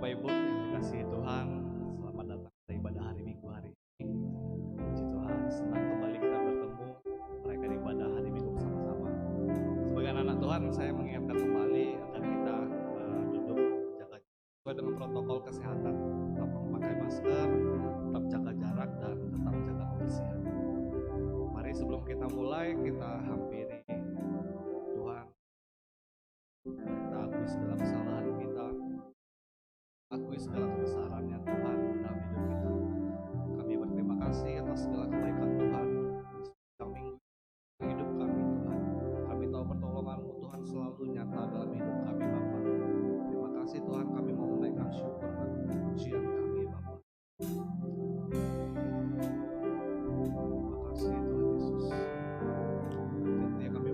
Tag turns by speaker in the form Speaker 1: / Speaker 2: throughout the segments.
Speaker 1: Bapak Ibu yang dikasihi Tuhan, selamat datang ke ibadah hari Minggu hari ini. Puji Tuhan, senang kembali kita bertemu merayakan ibadah hari Minggu bersama-sama. Sebagai anak Tuhan, saya mengingatkan kembali agar kita duduk jaga sesuai dengan protokol kesehatan, tetap memakai masker, tetap jaga jarak dan tetap jaga kebersihan. Mari sebelum kita mulai, kita hampiri Tuhan. Kita akui segala kesalahan kita, akui segala kebesarannya Tuhan dalam hidup kita. Kami berterima kasih atas segala kebaikan Tuhan di sepanjang minggu hidup kami Tuhan. Kami tahu pertolongan-Mu Tuhan selalu nyata dalam hidup kami Bapa. Terima kasih Tuhan, kami mau menaikkan syukur dan pujian kami Bapa. Terima kasih Tuhan Yesus. Tentunya kami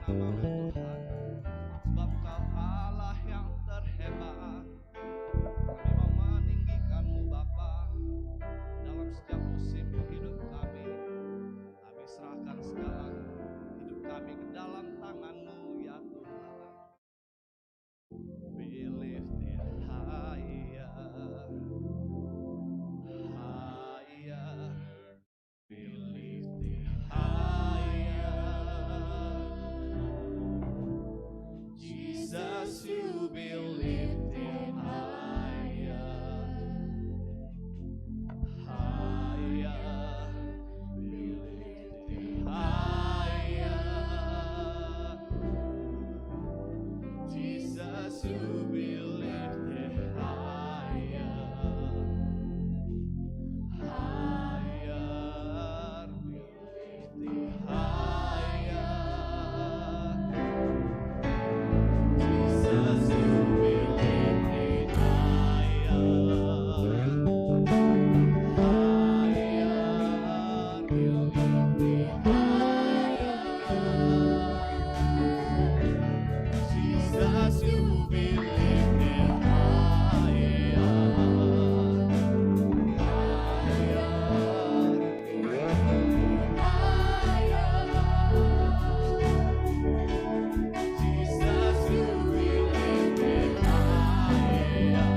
Speaker 1: namamu Tuhan, sebab Kau Allah yang terhebat. Kami mau meninggikanmu Bapa dalam setiap musim hidup kami. Kami serahkan segala hidup kami ke dalam tangan-Mu ya Tuhan. We lift it higher, higher. We lift it higher. Jesus, you be lifted higher, higher. We lift it higher. Jesus, you be lifted higher, higher. We lift it higher. Jesus, you be lifted higher, higher. We lift it higher. Jesus, you be lifted higher, Jesus, you be lifted higher,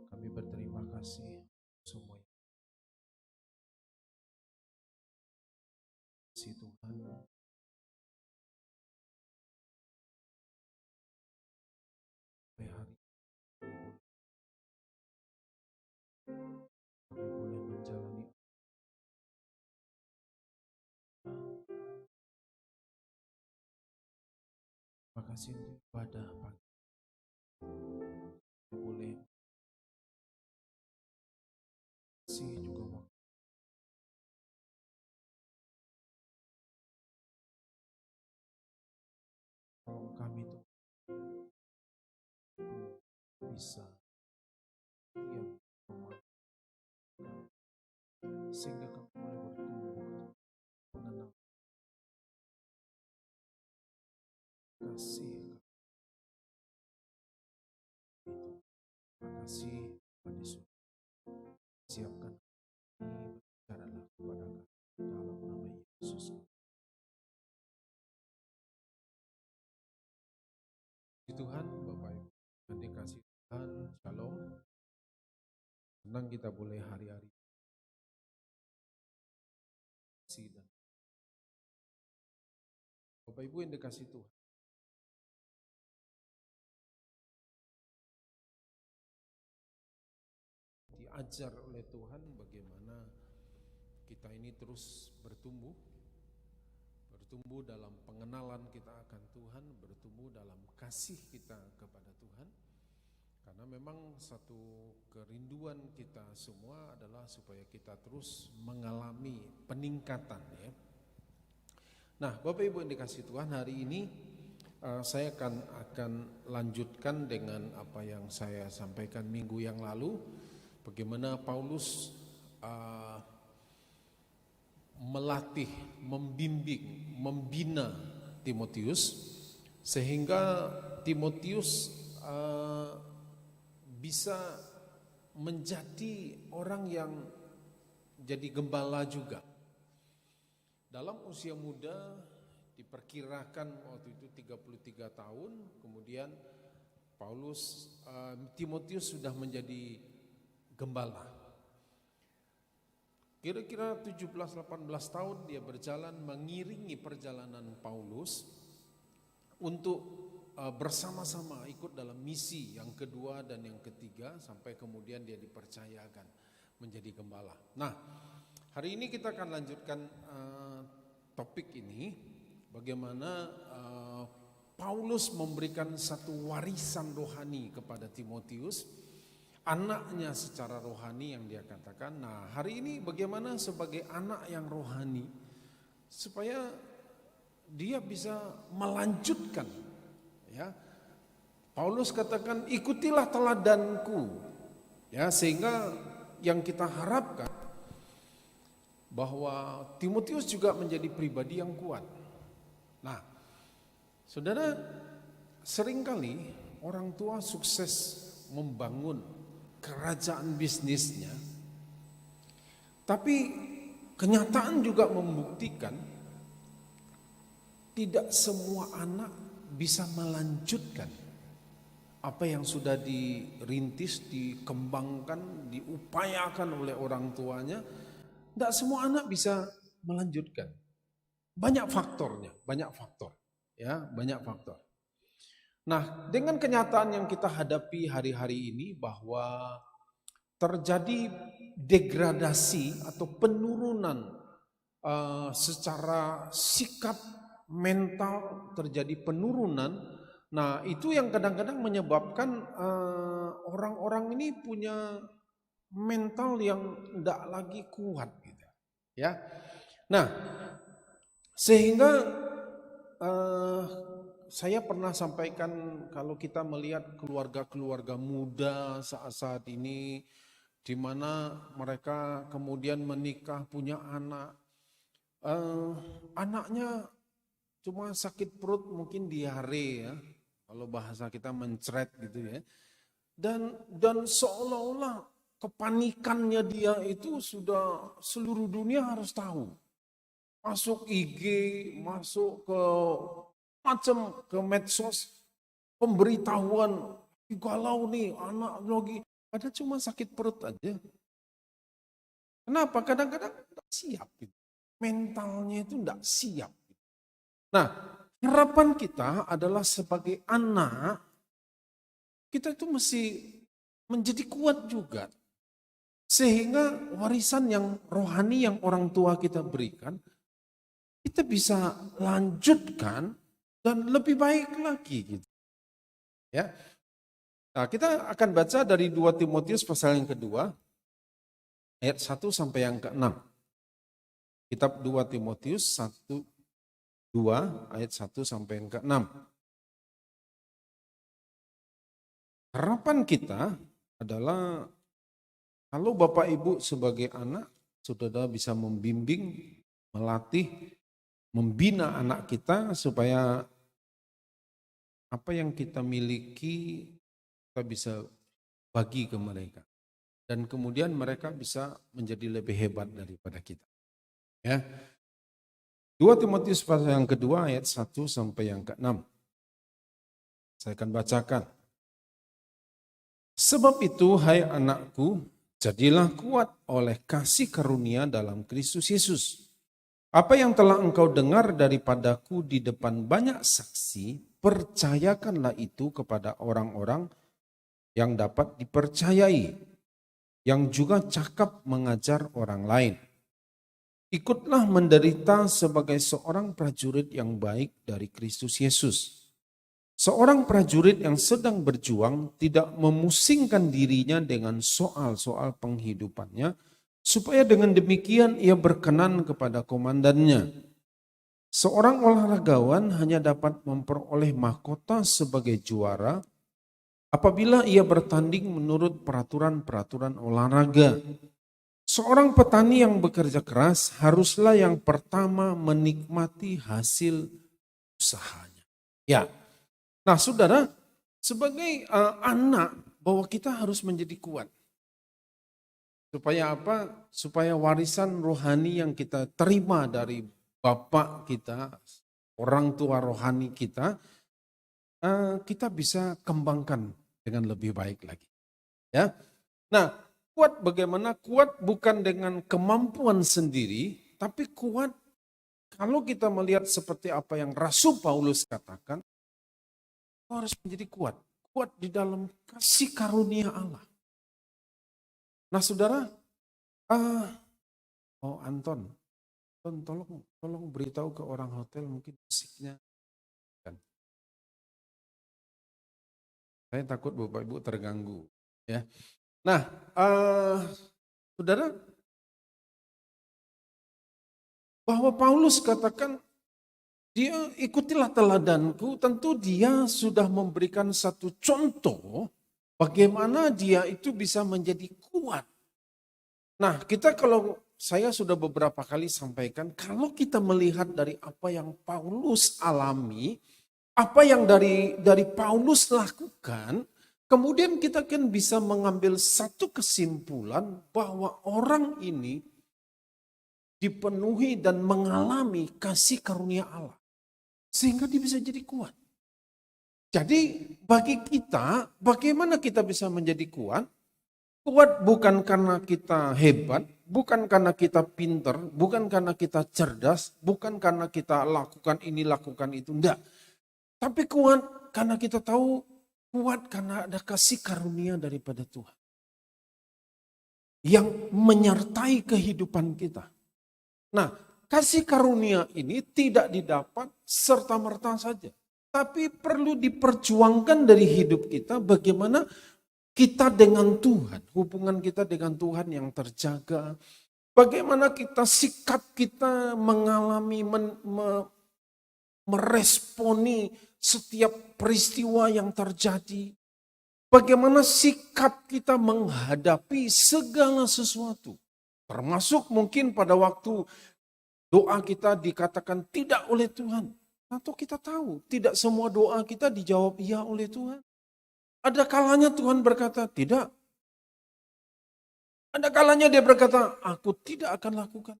Speaker 2: Kami berterima kasih semuanya. Tuhan, sampai hari kami boleh menjalani. Terima kasih untuk ibadah pagi. Kami boleh kasih juga waktu. Tolong kami Tuhan bisa tiap rumah sehingga kami boleh bertumbuh mengenal kasih itu. Terima kasih Tuhan Yesus. Siapkan kami berbicara kepada kami dalam nama Yesus. Tuhan, Bapak Ibu, yang dikasih Tuhan, Shalom. Senang kita boleh hari-hari dan Bapak Ibu yang dikasih Tuhan. Diajar oleh Tuhan bagaimana kita ini terus bertumbuh dalam pengenalan kita akan Tuhan, bertumbuh dalam kasih kita kepada Tuhan. Karena memang satu kerinduan kita semua adalah supaya kita terus mengalami peningkatan ya. Nah, Bapak Ibu yang dikasih Tuhan, hari ini saya akan lanjutkan dengan apa yang saya sampaikan minggu yang lalu. Bagaimana Paulus melatih, membimbing, membina Timotius sehingga Timotius bisa menjadi orang yang jadi gembala juga. Dalam usia muda diperkirakan waktu itu 33 tahun, kemudian Timotius sudah menjadi gembala. Kira-kira 17-18 tahun dia berjalan mengiringi perjalanan Paulus untuk bersama-sama ikut dalam misi yang kedua dan yang ketiga sampai kemudian dia dipercayakan menjadi gembala. Nah, hari ini kita akan lanjutkan topik ini, bagaimana Paulus memberikan satu warisan rohani kepada Timotius, anaknya secara rohani yang dia katakan. Nah, hari ini bagaimana sebagai anak yang rohani supaya dia bisa melanjutkan ya. Paulus katakan ikutilah teladanku ya, sehingga yang kita harapkan bahwa Timotius juga menjadi pribadi yang kuat. Nah, saudara, seringkali orang tua sukses membangun kerajaan bisnisnya, tapi kenyataan juga membuktikan tidak semua anak bisa melanjutkan apa yang sudah dirintis, dikembangkan, diupayakan oleh orang tuanya. Tidak semua anak bisa melanjutkan. Banyak faktornya, banyak faktor. Ya, banyak faktor. Nah, dengan kenyataan yang kita hadapi hari-hari ini bahwa terjadi degradasi atau penurunan secara sikap mental, terjadi penurunan. Nah, itu yang kadang-kadang menyebabkan orang-orang ini punya mental yang tidak lagi kuat gitu. Ya. Nah, sehingga saya pernah sampaikan kalau kita melihat keluarga-keluarga muda saat-saat ini di mana mereka kemudian menikah, punya anak, anaknya cuma sakit perut, mungkin diare ya, kalau bahasa kita mencret gitu ya, dan seolah-olah kepanikannya dia itu sudah seluruh dunia harus tahu. Masuk IG, masuk ke macam ke medsos, pemberitahuan, galau nih anak lagi, padahal cuma sakit perut aja. Kenapa? Kadang-kadang tidak siap gitu. mentalnya itu tidak siap. Nah, harapan kita adalah sebagai anak, kita itu mesti menjadi kuat juga. Sehingga warisan yang rohani yang orang tua kita berikan, kita bisa lanjutkan dan lebih baik lagi gitu. Ya. Nah, kita akan baca dari 2 Timotius pasal yang kedua, ayat 1 sampai yang ke-6. Kitab 2 Timotius 2 ayat 1 sampai yang ke-6. Harapan kita adalah kalau Bapak Ibu sebagai anak, saudara bisa membimbing, melatih, membina anak kita supaya apa yang kita miliki kita bisa bagi ke mereka. Dan kemudian mereka bisa menjadi lebih hebat daripada kita. Ya. 2 Timotius pasal yang kedua ayat 1 sampai yang ke-6. Saya akan bacakan. Sebab itu, hai anakku, jadilah kuat oleh kasih karunia dalam Kristus Yesus. Apa yang telah engkau dengar daripadaku di depan banyak saksi, percayakanlah itu kepada orang-orang yang dapat dipercayai, yang juga cakap mengajar orang lain. Ikutlah menderita sebagai seorang prajurit yang baik dari Kristus Yesus. Seorang prajurit yang sedang berjuang tidak memusingkan dirinya dengan soal-soal penghidupannya, supaya dengan demikian ia berkenan kepada komandannya. Seorang olahragawan hanya dapat memperoleh mahkota sebagai juara apabila ia bertanding menurut peraturan-peraturan olahraga. Seorang petani yang bekerja keras haruslah yang pertama menikmati hasil usahanya. Ya. Nah, saudara, sebagai anak, bahwa kita harus menjadi kuat. Supaya apa? Supaya warisan rohani yang kita terima dari bapak kita, orang tua rohani kita, kita bisa kembangkan dengan lebih baik lagi. Ya. Nah, kuat bagaimana? Kuat bukan dengan kemampuan sendiri, tapi kuat kalau kita melihat seperti apa yang Rasul Paulus katakan, harus menjadi kuat. Kuat di dalam kasih karunia Allah. Nah saudara, Anton tolong beritahu ke orang hotel mungkin musiknya. Saya takut Bapak Ibu terganggu. Ya. Nah, saudara, bahwa Paulus katakan, dia ikutilah teladanku, tentu dia sudah memberikan satu contoh bagaimana dia itu bisa menjadi kuat. Nah, saya sudah beberapa kali sampaikan, kalau kita melihat dari apa yang Paulus alami, apa yang dari Paulus lakukan, kemudian kita kan bisa mengambil satu kesimpulan bahwa orang ini dipenuhi dan mengalami kasih karunia Allah. Sehingga dia bisa jadi kuat. Jadi bagi kita, bagaimana kita bisa menjadi kuat? Kuat bukan karena kita hebat, bukan karena kita pinter, bukan karena kita cerdas, bukan karena kita lakukan ini, lakukan itu. Enggak. Tapi kuat karena kita tahu, kuat karena ada kasih karunia daripada Tuhan. Yang menyertai kehidupan kita. Nah, kasih karunia ini tidak didapat serta-merta saja. Tapi perlu diperjuangkan dari hidup kita bagaimana kita dengan Tuhan. Hubungan kita dengan Tuhan yang terjaga. Bagaimana sikap kita mengalami, meresponi setiap peristiwa yang terjadi. Bagaimana sikap kita menghadapi segala sesuatu. Termasuk mungkin pada waktu doa kita dikatakan tidak oleh Tuhan. Atau kita tahu tidak semua doa kita dijawab iya oleh Tuhan. Ada kalanya Tuhan berkata tidak. Ada kalanya dia berkata aku tidak akan lakukan.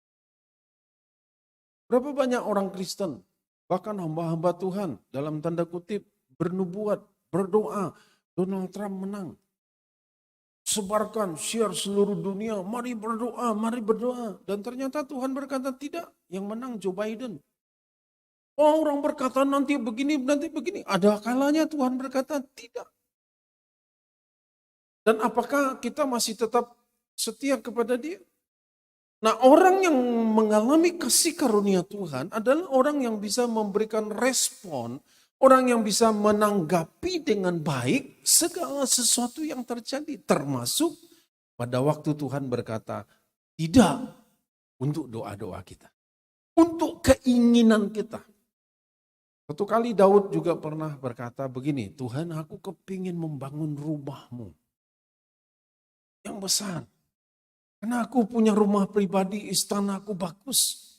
Speaker 2: Berapa banyak orang Kristen, bahkan hamba-hamba Tuhan dalam tanda kutip bernubuat, berdoa, Donald Trump menang. sebarkan, share seluruh dunia, mari berdoa, mari berdoa. Dan ternyata Tuhan berkata tidak, yang menang Joe Biden. Oh, orang berkata nanti begini, nanti begini. Ada kalanya Tuhan berkata tidak. Dan apakah kita masih tetap setia kepada Dia? Nah, orang yang mengalami kasih karunia Tuhan adalah orang yang bisa memberikan respon, orang yang bisa menanggapi dengan baik segala sesuatu yang terjadi, termasuk pada waktu Tuhan berkata tidak untuk doa-doa kita, untuk keinginan kita. Satu kali Daud juga pernah berkata begini, Tuhan, aku kepingin membangun rumah-Mu yang besar. Karena aku punya rumah pribadi, istana aku bagus.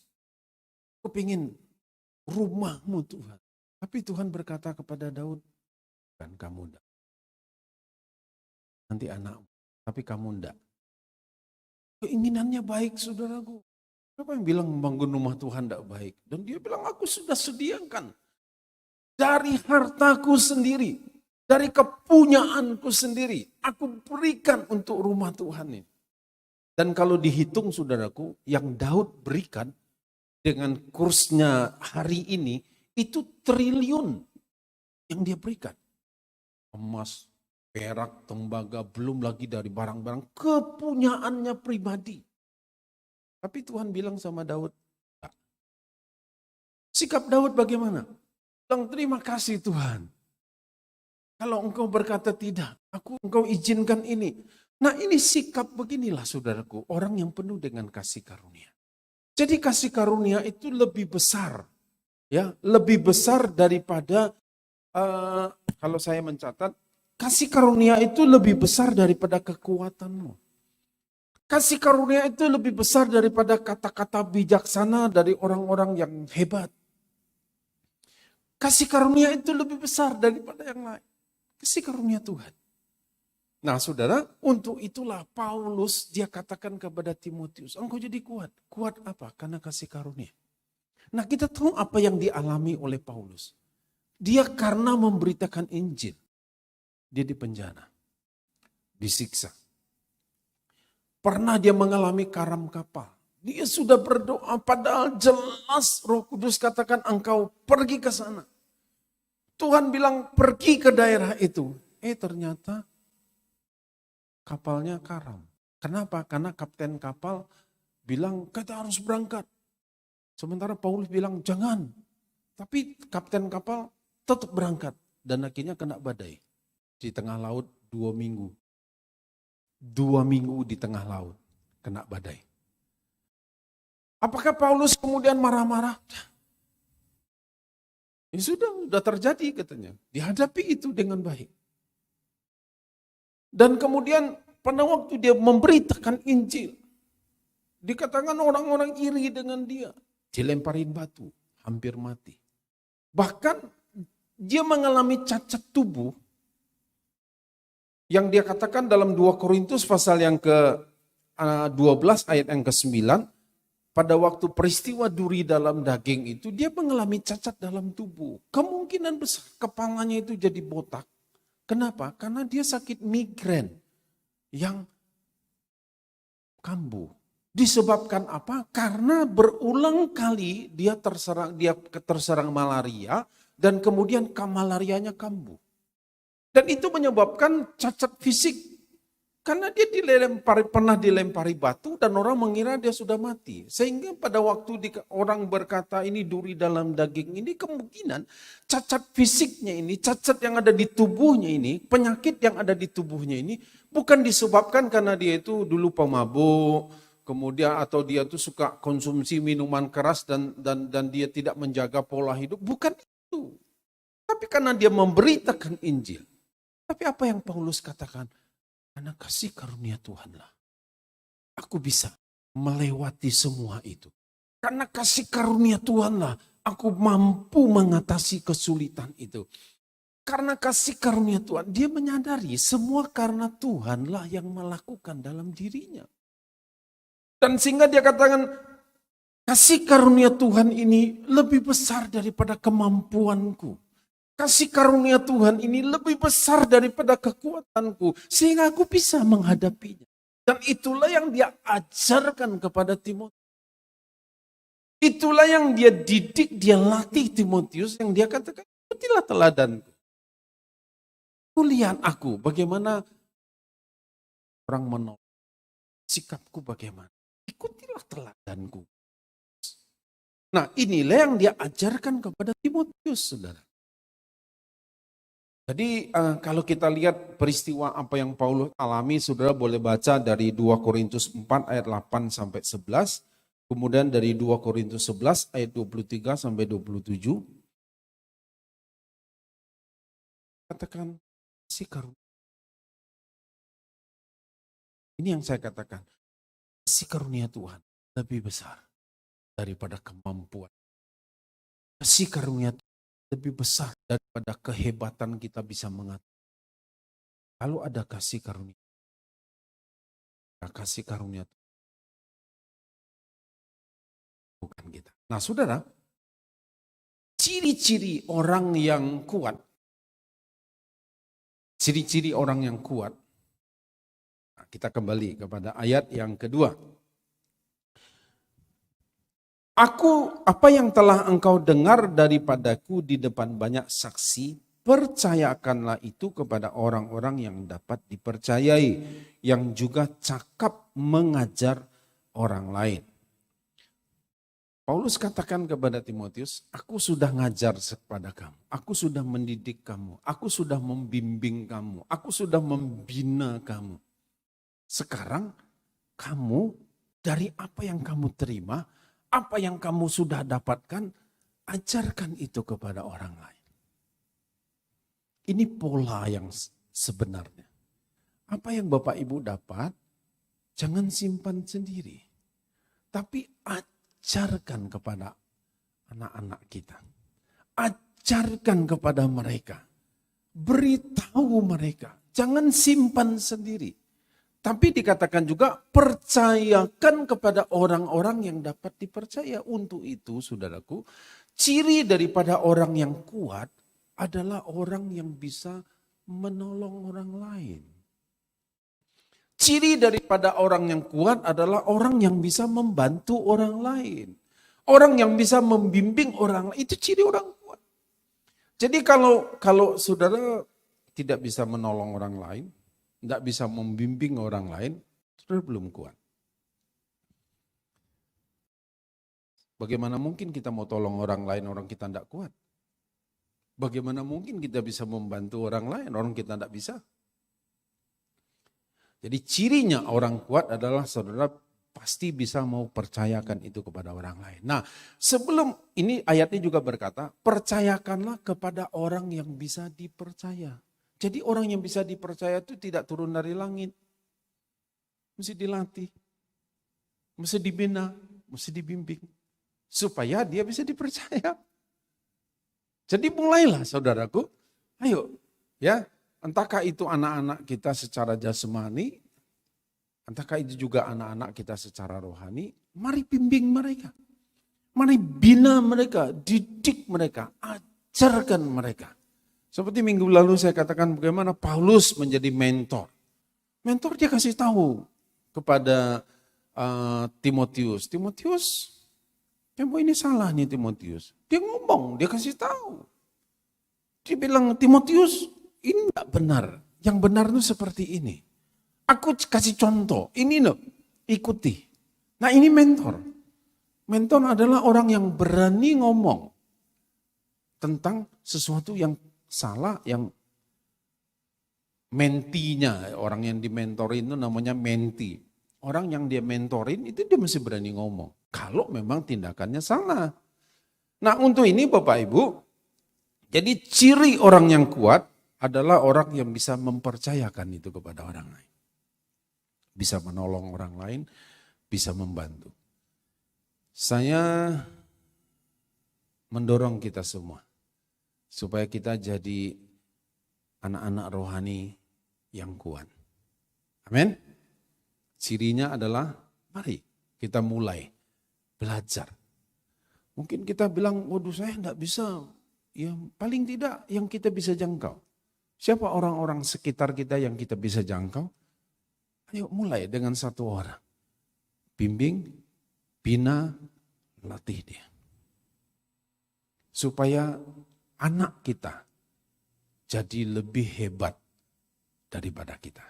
Speaker 2: Aku kepingin rumah-Mu Tuhan. Tapi Tuhan berkata kepada Daud, kan kamu enggak. Nanti anakmu, tapi kamu enggak. Keinginannya baik, saudaraku. Siapa yang bilang membangun rumah Tuhan enggak baik? Dan dia bilang, aku sudah sediakan. Dari hartaku sendiri, dari kepunyaanku sendiri, aku berikan untuk rumah Tuhan ini. Dan kalau dihitung saudaraku, yang Daud berikan dengan kursnya hari ini, itu triliun yang dia berikan. Emas, perak, tembaga, belum lagi dari barang-barang kepunyaannya pribadi. Tapi Tuhan bilang sama Daud, "Tak." Sikap Daud bagaimana? Bilang, terima kasih Tuhan. Kalau engkau berkata tidak, engkau izinkan ini. Nah, ini sikap beginilah saudaraku, orang yang penuh dengan kasih karunia. Jadi kasih karunia itu lebih besar, ya, lebih besar daripada kalau saya mencatat, kasih karunia itu lebih besar daripada kekuatanmu. Kasih karunia itu lebih besar daripada kata-kata bijaksana dari orang-orang yang hebat. Kasih karunia itu lebih besar daripada yang lain. Kasih karunia Tuhan. Nah saudara, untuk itulah Paulus dia katakan kepada Timotius, engkau jadi kuat. Kuat apa? Karena kasih karunia. Nah kita tahu apa yang dialami oleh Paulus. Dia karena memberitakan Injil. Dia dipenjara. Disiksa. Pernah dia mengalami karam kapal. Dia sudah berdoa padahal jelas Roh Kudus katakan engkau pergi ke sana. Tuhan bilang pergi ke daerah itu. Ternyata kapalnya karam. Kenapa? Karena kapten kapal bilang kita harus berangkat. Sementara Paulus bilang jangan. Tapi kapten kapal tetap berangkat. Dan akhirnya kena badai. Di tengah laut 2 minggu. 2 minggu di tengah laut. Kena badai. Apakah Paulus kemudian marah-marah? Ya sudah terjadi katanya. Dihadapi itu dengan baik. Dan kemudian pada waktu dia memberitakan Injil, dikatakan orang-orang iri dengan dia. Dilemparin batu, hampir mati. Bahkan dia mengalami cacat tubuh yang dia katakan dalam 2 Korintus pasal yang ke-12 ayat yang ke-9, pada waktu peristiwa duri dalam daging itu, dia mengalami cacat dalam tubuh. Kemungkinan besar kepalanya itu jadi botak. Kenapa? Karena dia sakit migrain yang kambuh. Disebabkan apa? Karena berulang kali dia terserang malaria dan kemudian malarianya kambuh. Dan itu menyebabkan cacat fisik. Karena dia pernah dilempari batu dan orang mengira dia sudah mati. Sehingga pada waktu orang berkata ini duri dalam daging ini, kemungkinan cacat fisiknya ini, cacat yang ada di tubuhnya ini, penyakit yang ada di tubuhnya ini bukan disebabkan karena dia itu dulu pemabuk, kemudian atau dia itu suka konsumsi minuman keras dan dia tidak menjaga pola hidup. Bukan itu. Tapi karena dia memberitakan Injil. Tapi apa yang Paulus katakan? Karena kasih karunia Tuhanlah, aku bisa melewati semua itu. Karena kasih karunia Tuhanlah, aku mampu mengatasi kesulitan itu. Karena kasih karunia Tuhan, dia menyadari semua karena Tuhanlah yang melakukan dalam dirinya. Dan sehingga dia katakan, kasih karunia Tuhan ini lebih besar daripada kemampuanku. Kasih karunia Tuhan ini lebih besar daripada kekuatanku. Sehingga aku bisa menghadapinya. Dan itulah yang dia ajarkan kepada Timotius. Itulah yang dia didik, dia latih Timotius. Yang dia katakan, ikutilah teladanku. Lihat aku bagaimana orang menolak. Sikapku bagaimana. Ikutilah teladanku. Nah, inilah yang dia ajarkan kepada Timotius, saudara. Jadi kalau kita lihat peristiwa apa yang Paulus alami, saudara boleh baca dari 2 Korintus 4 ayat 8 sampai 11, kemudian dari 2 Korintus 11 ayat 23 sampai 27. Katakan, kasih karunia. Ini yang saya katakan, kasih karunia Tuhan lebih besar daripada kemampuan. Kasih karunia Tuhan lebih besar daripada kehebatan kita bisa mengatur. Kalau ada kasih karunia bukan kita. Nah, saudara, ciri-ciri orang yang kuat, nah, kita kembali kepada ayat yang kedua. Apa yang telah engkau dengar daripadaku di depan banyak saksi, percayakanlah itu kepada orang-orang yang dapat dipercayai, yang juga cakap mengajar orang lain. Paulus katakan kepada Timotius, aku sudah ngajar kepada kamu, aku sudah mendidik kamu, aku sudah membimbing kamu, aku sudah membina kamu. Sekarang kamu dari apa yang kamu terima, apa yang kamu sudah dapatkan, ajarkan itu kepada orang lain. Ini pola yang sebenarnya. Apa yang Bapak Ibu dapat, jangan simpan sendiri. Tapi ajarkan kepada anak-anak kita. Ajarkan kepada mereka. Beritahu mereka. Jangan simpan sendiri. Tapi dikatakan juga percayakan kepada orang-orang yang dapat dipercaya. Untuk itu, saudaraku, ciri daripada orang yang kuat adalah orang yang bisa menolong orang lain. Ciri daripada orang yang kuat adalah orang yang bisa membantu orang lain. Orang yang bisa membimbing orang lain, itu ciri orang kuat. Jadi kalau saudara tidak bisa menolong orang lain, tidak bisa membimbing orang lain, saudara belum kuat. Bagaimana mungkin kita mau tolong orang lain, orang kita tidak kuat? Bagaimana mungkin kita bisa membantu orang lain, orang kita tidak bisa? Jadi cirinya orang kuat adalah saudara pasti bisa mau percayakan itu kepada orang lain. Nah, sebelum ini ayatnya juga berkata, percayakanlah kepada orang yang bisa dipercaya. Jadi orang yang bisa dipercaya itu tidak turun dari langit. Mesti dilatih, mesti dibina, mesti dibimbing. Supaya dia bisa dipercaya. Jadi mulailah saudaraku, ayo ya, entahkah itu anak-anak kita secara jasmani, entahkah itu juga anak-anak kita secara rohani, mari bimbing mereka. Mari bina mereka, didik mereka, ajarkan mereka. Seperti minggu lalu saya katakan bagaimana Paulus menjadi mentor. Mentor dia kasih tahu kepada Timotius. Timotius, kamu ini salah nih Timotius. Dia ngomong, dia kasih tahu. Dia bilang, Timotius ini enggak benar. Yang benar itu seperti ini. Aku kasih contoh, ini loh, ikuti. Nah ini mentor. Mentor adalah orang yang berani ngomong tentang sesuatu yang salah, yang mentinya, orang yang dimentorin itu namanya menti. Orang yang dia mentorin itu dia mesti berani ngomong. Kalau memang tindakannya salah. Nah untuk ini Bapak Ibu, jadi ciri orang yang kuat adalah orang yang bisa mempercayakan itu kepada orang lain. Bisa menolong orang lain, bisa membantu. Saya mendorong kita semua supaya kita jadi anak-anak rohani yang kuat. Amin. Cirinya adalah mari kita mulai belajar. Mungkin kita bilang, waduh saya enggak bisa yang paling tidak yang kita bisa jangkau. Siapa orang-orang sekitar kita yang kita bisa jangkau? Ayo mulai dengan satu orang. Bimbing, bina, latih dia. Supaya anak kita jadi lebih hebat daripada kita.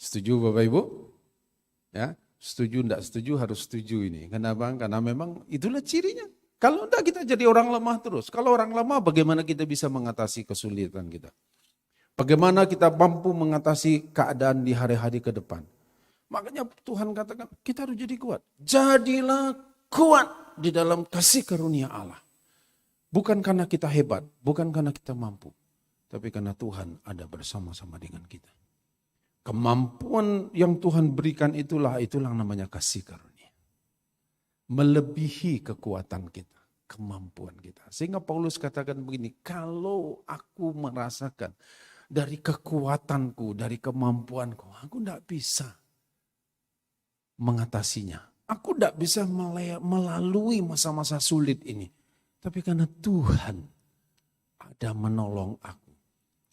Speaker 2: Setuju Bapak Ibu? Ya, setuju enggak setuju harus setuju ini. Kenapa? Karena memang itulah cirinya. Kalau enggak kita jadi orang lemah terus. Kalau orang lemah bagaimana kita bisa mengatasi kesulitan kita? Bagaimana kita mampu mengatasi keadaan di hari-hari ke depan? Makanya Tuhan katakan kita harus jadi kuat. Jadilah kuat di dalam kasih karunia Allah. Bukan karena kita hebat, bukan karena kita mampu. Tapi karena Tuhan ada bersama-sama dengan kita. Kemampuan yang Tuhan berikan itulah namanya kasih karunia. Melebihi kekuatan kita, kemampuan kita. Sehingga Paulus katakan begini, kalau aku merasakan dari kekuatanku, dari kemampuanku, aku tidak bisa mengatasinya. Aku tidak bisa melalui masa-masa sulit ini. Tapi karena Tuhan ada menolong aku.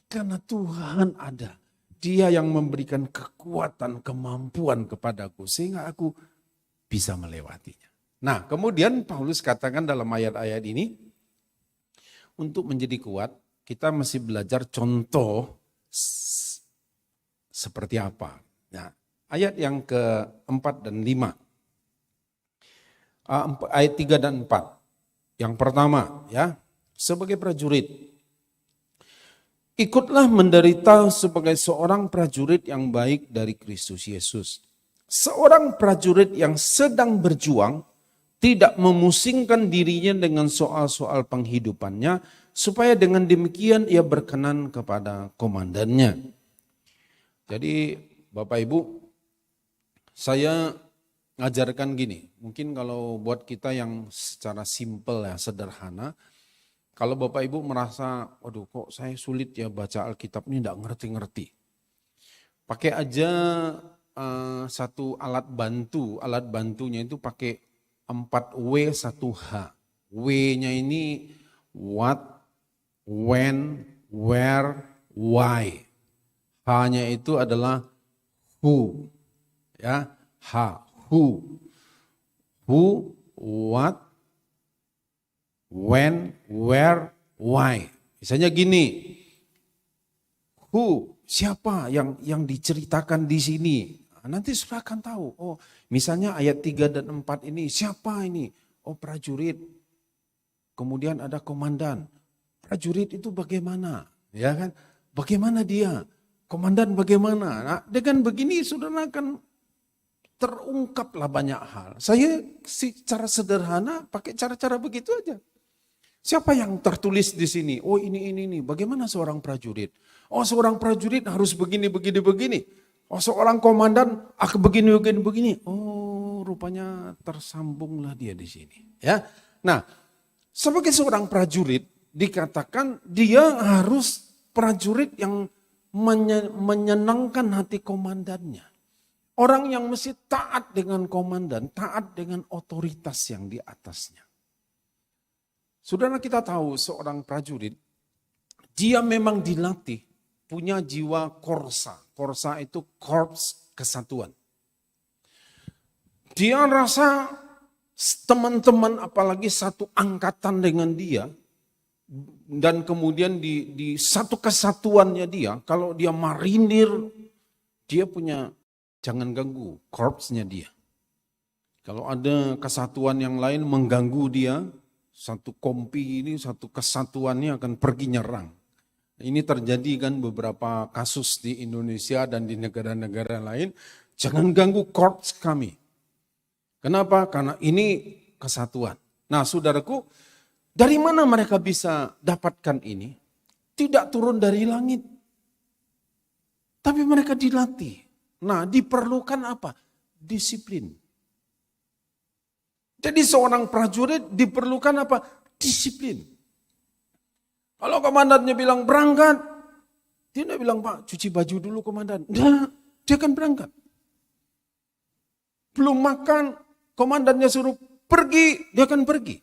Speaker 2: Karena Tuhan ada. Dia yang memberikan kekuatan, kemampuan kepadaku. Sehingga aku bisa melewatinya. Nah, kemudian Paulus katakan dalam ayat-ayat ini, untuk menjadi kuat, kita mesti belajar contoh seperti apa. Nah, ayat yang ke-4 dan 5. Ayat 3 dan 4. Yang pertama, ya, sebagai prajurit, ikutlah menderita sebagai seorang prajurit yang baik dari Kristus Yesus. Seorang prajurit yang sedang berjuang, tidak memusingkan dirinya dengan soal-soal penghidupannya, supaya dengan demikian ia berkenan kepada komandannya. Jadi Bapak Ibu, saya ngajarkan gini, mungkin kalau buat kita yang secara simpel ya, sederhana, kalau Bapak Ibu merasa, waduh kok saya sulit ya baca Alkitab ini, tidak ngerti-ngerti. Pakai aja satu alat bantunya itu pakai 4W 1H. W-nya ini what, when, where, why. H-nya itu adalah who. Ya, H, who. Who, what, when, where, why. Misalnya gini, who, siapa yang diceritakan di sini? Nanti saudara akan tahu, oh misalnya ayat 3 dan 4 ini, siapa ini? Oh prajurit, kemudian ada komandan. Prajurit itu bagaimana? Ya kan? Bagaimana dia? Komandan bagaimana? Nah, dengan begini saudara akan terungkaplah banyak hal. Saya secara sederhana pakai cara-cara begitu aja. Siapa yang tertulis di sini? Oh ini. Bagaimana seorang prajurit? Oh seorang prajurit harus begini. Oh seorang komandan begini. Oh rupanya tersambunglah dia di sini. Ya. Nah, sebagai seorang prajurit dikatakan dia harus prajurit yang menyenangkan hati komandannya. Orang yang mesti taat dengan komandan, taat dengan otoritas yang di atasnya. Saudara kita tahu seorang prajurit, dia memang dilatih punya jiwa korsa. Korsa itu korps kesatuan. Dia rasa teman-teman apalagi satu angkatan dengan dia, dan kemudian di satu kesatuannya dia, kalau dia marinir, dia punya, jangan ganggu korpsnya dia. Kalau ada kesatuan yang lain mengganggu dia, satu kompi ini, satu kesatuannya akan pergi nyerang. Ini terjadi kan beberapa kasus di Indonesia dan di negara-negara lain. Jangan ganggu korps kami. Kenapa? Karena ini kesatuan. Nah saudaraku, dari mana mereka bisa dapatkan ini? Tidak turun dari langit. Tapi mereka dilatih. Nah diperlukan apa? Disiplin. Jadi seorang prajurit diperlukan apa? Disiplin. Kalau komandannya bilang berangkat, dia tidak bilang, Pak cuci baju dulu komandan. Nah, dia akan berangkat. Belum makan, komandannya suruh pergi, dia akan pergi.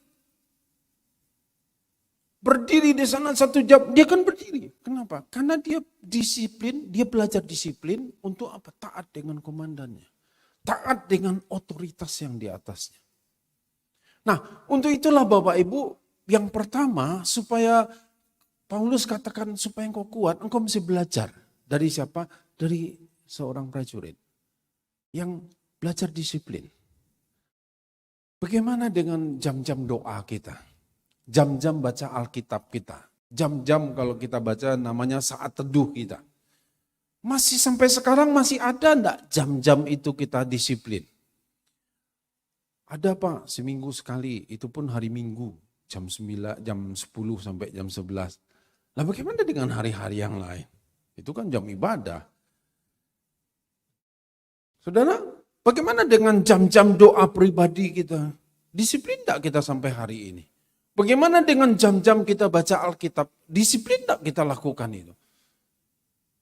Speaker 2: Berdiri di sana 1 jam, dia kan berdiri. Kenapa? Karena dia disiplin, dia belajar disiplin untuk apa? Taat dengan komandannya. Taat dengan otoritas yang di atasnya. Nah, untuk itulah Bapak Ibu, yang pertama supaya Paulus katakan supaya engkau kuat, engkau mesti belajar. Dari siapa? Dari seorang prajurit yang belajar disiplin. Bagaimana dengan jam-jam doa kita? Jam-jam baca Alkitab kita. Jam-jam kalau kita baca namanya saat teduh kita. Masih sampai sekarang masih ada enggak jam-jam itu kita disiplin? Ada Pak, seminggu sekali, itu pun hari Minggu, jam 9, jam 10 sampai jam 11. Lah bagaimana dengan hari-hari yang lain? Itu kan jam ibadah. Saudara, bagaimana dengan jam-jam doa pribadi kita? Disiplin enggak kita sampai hari ini? Bagaimana dengan jam-jam kita baca Alkitab? Disiplin enggak kita lakukan itu?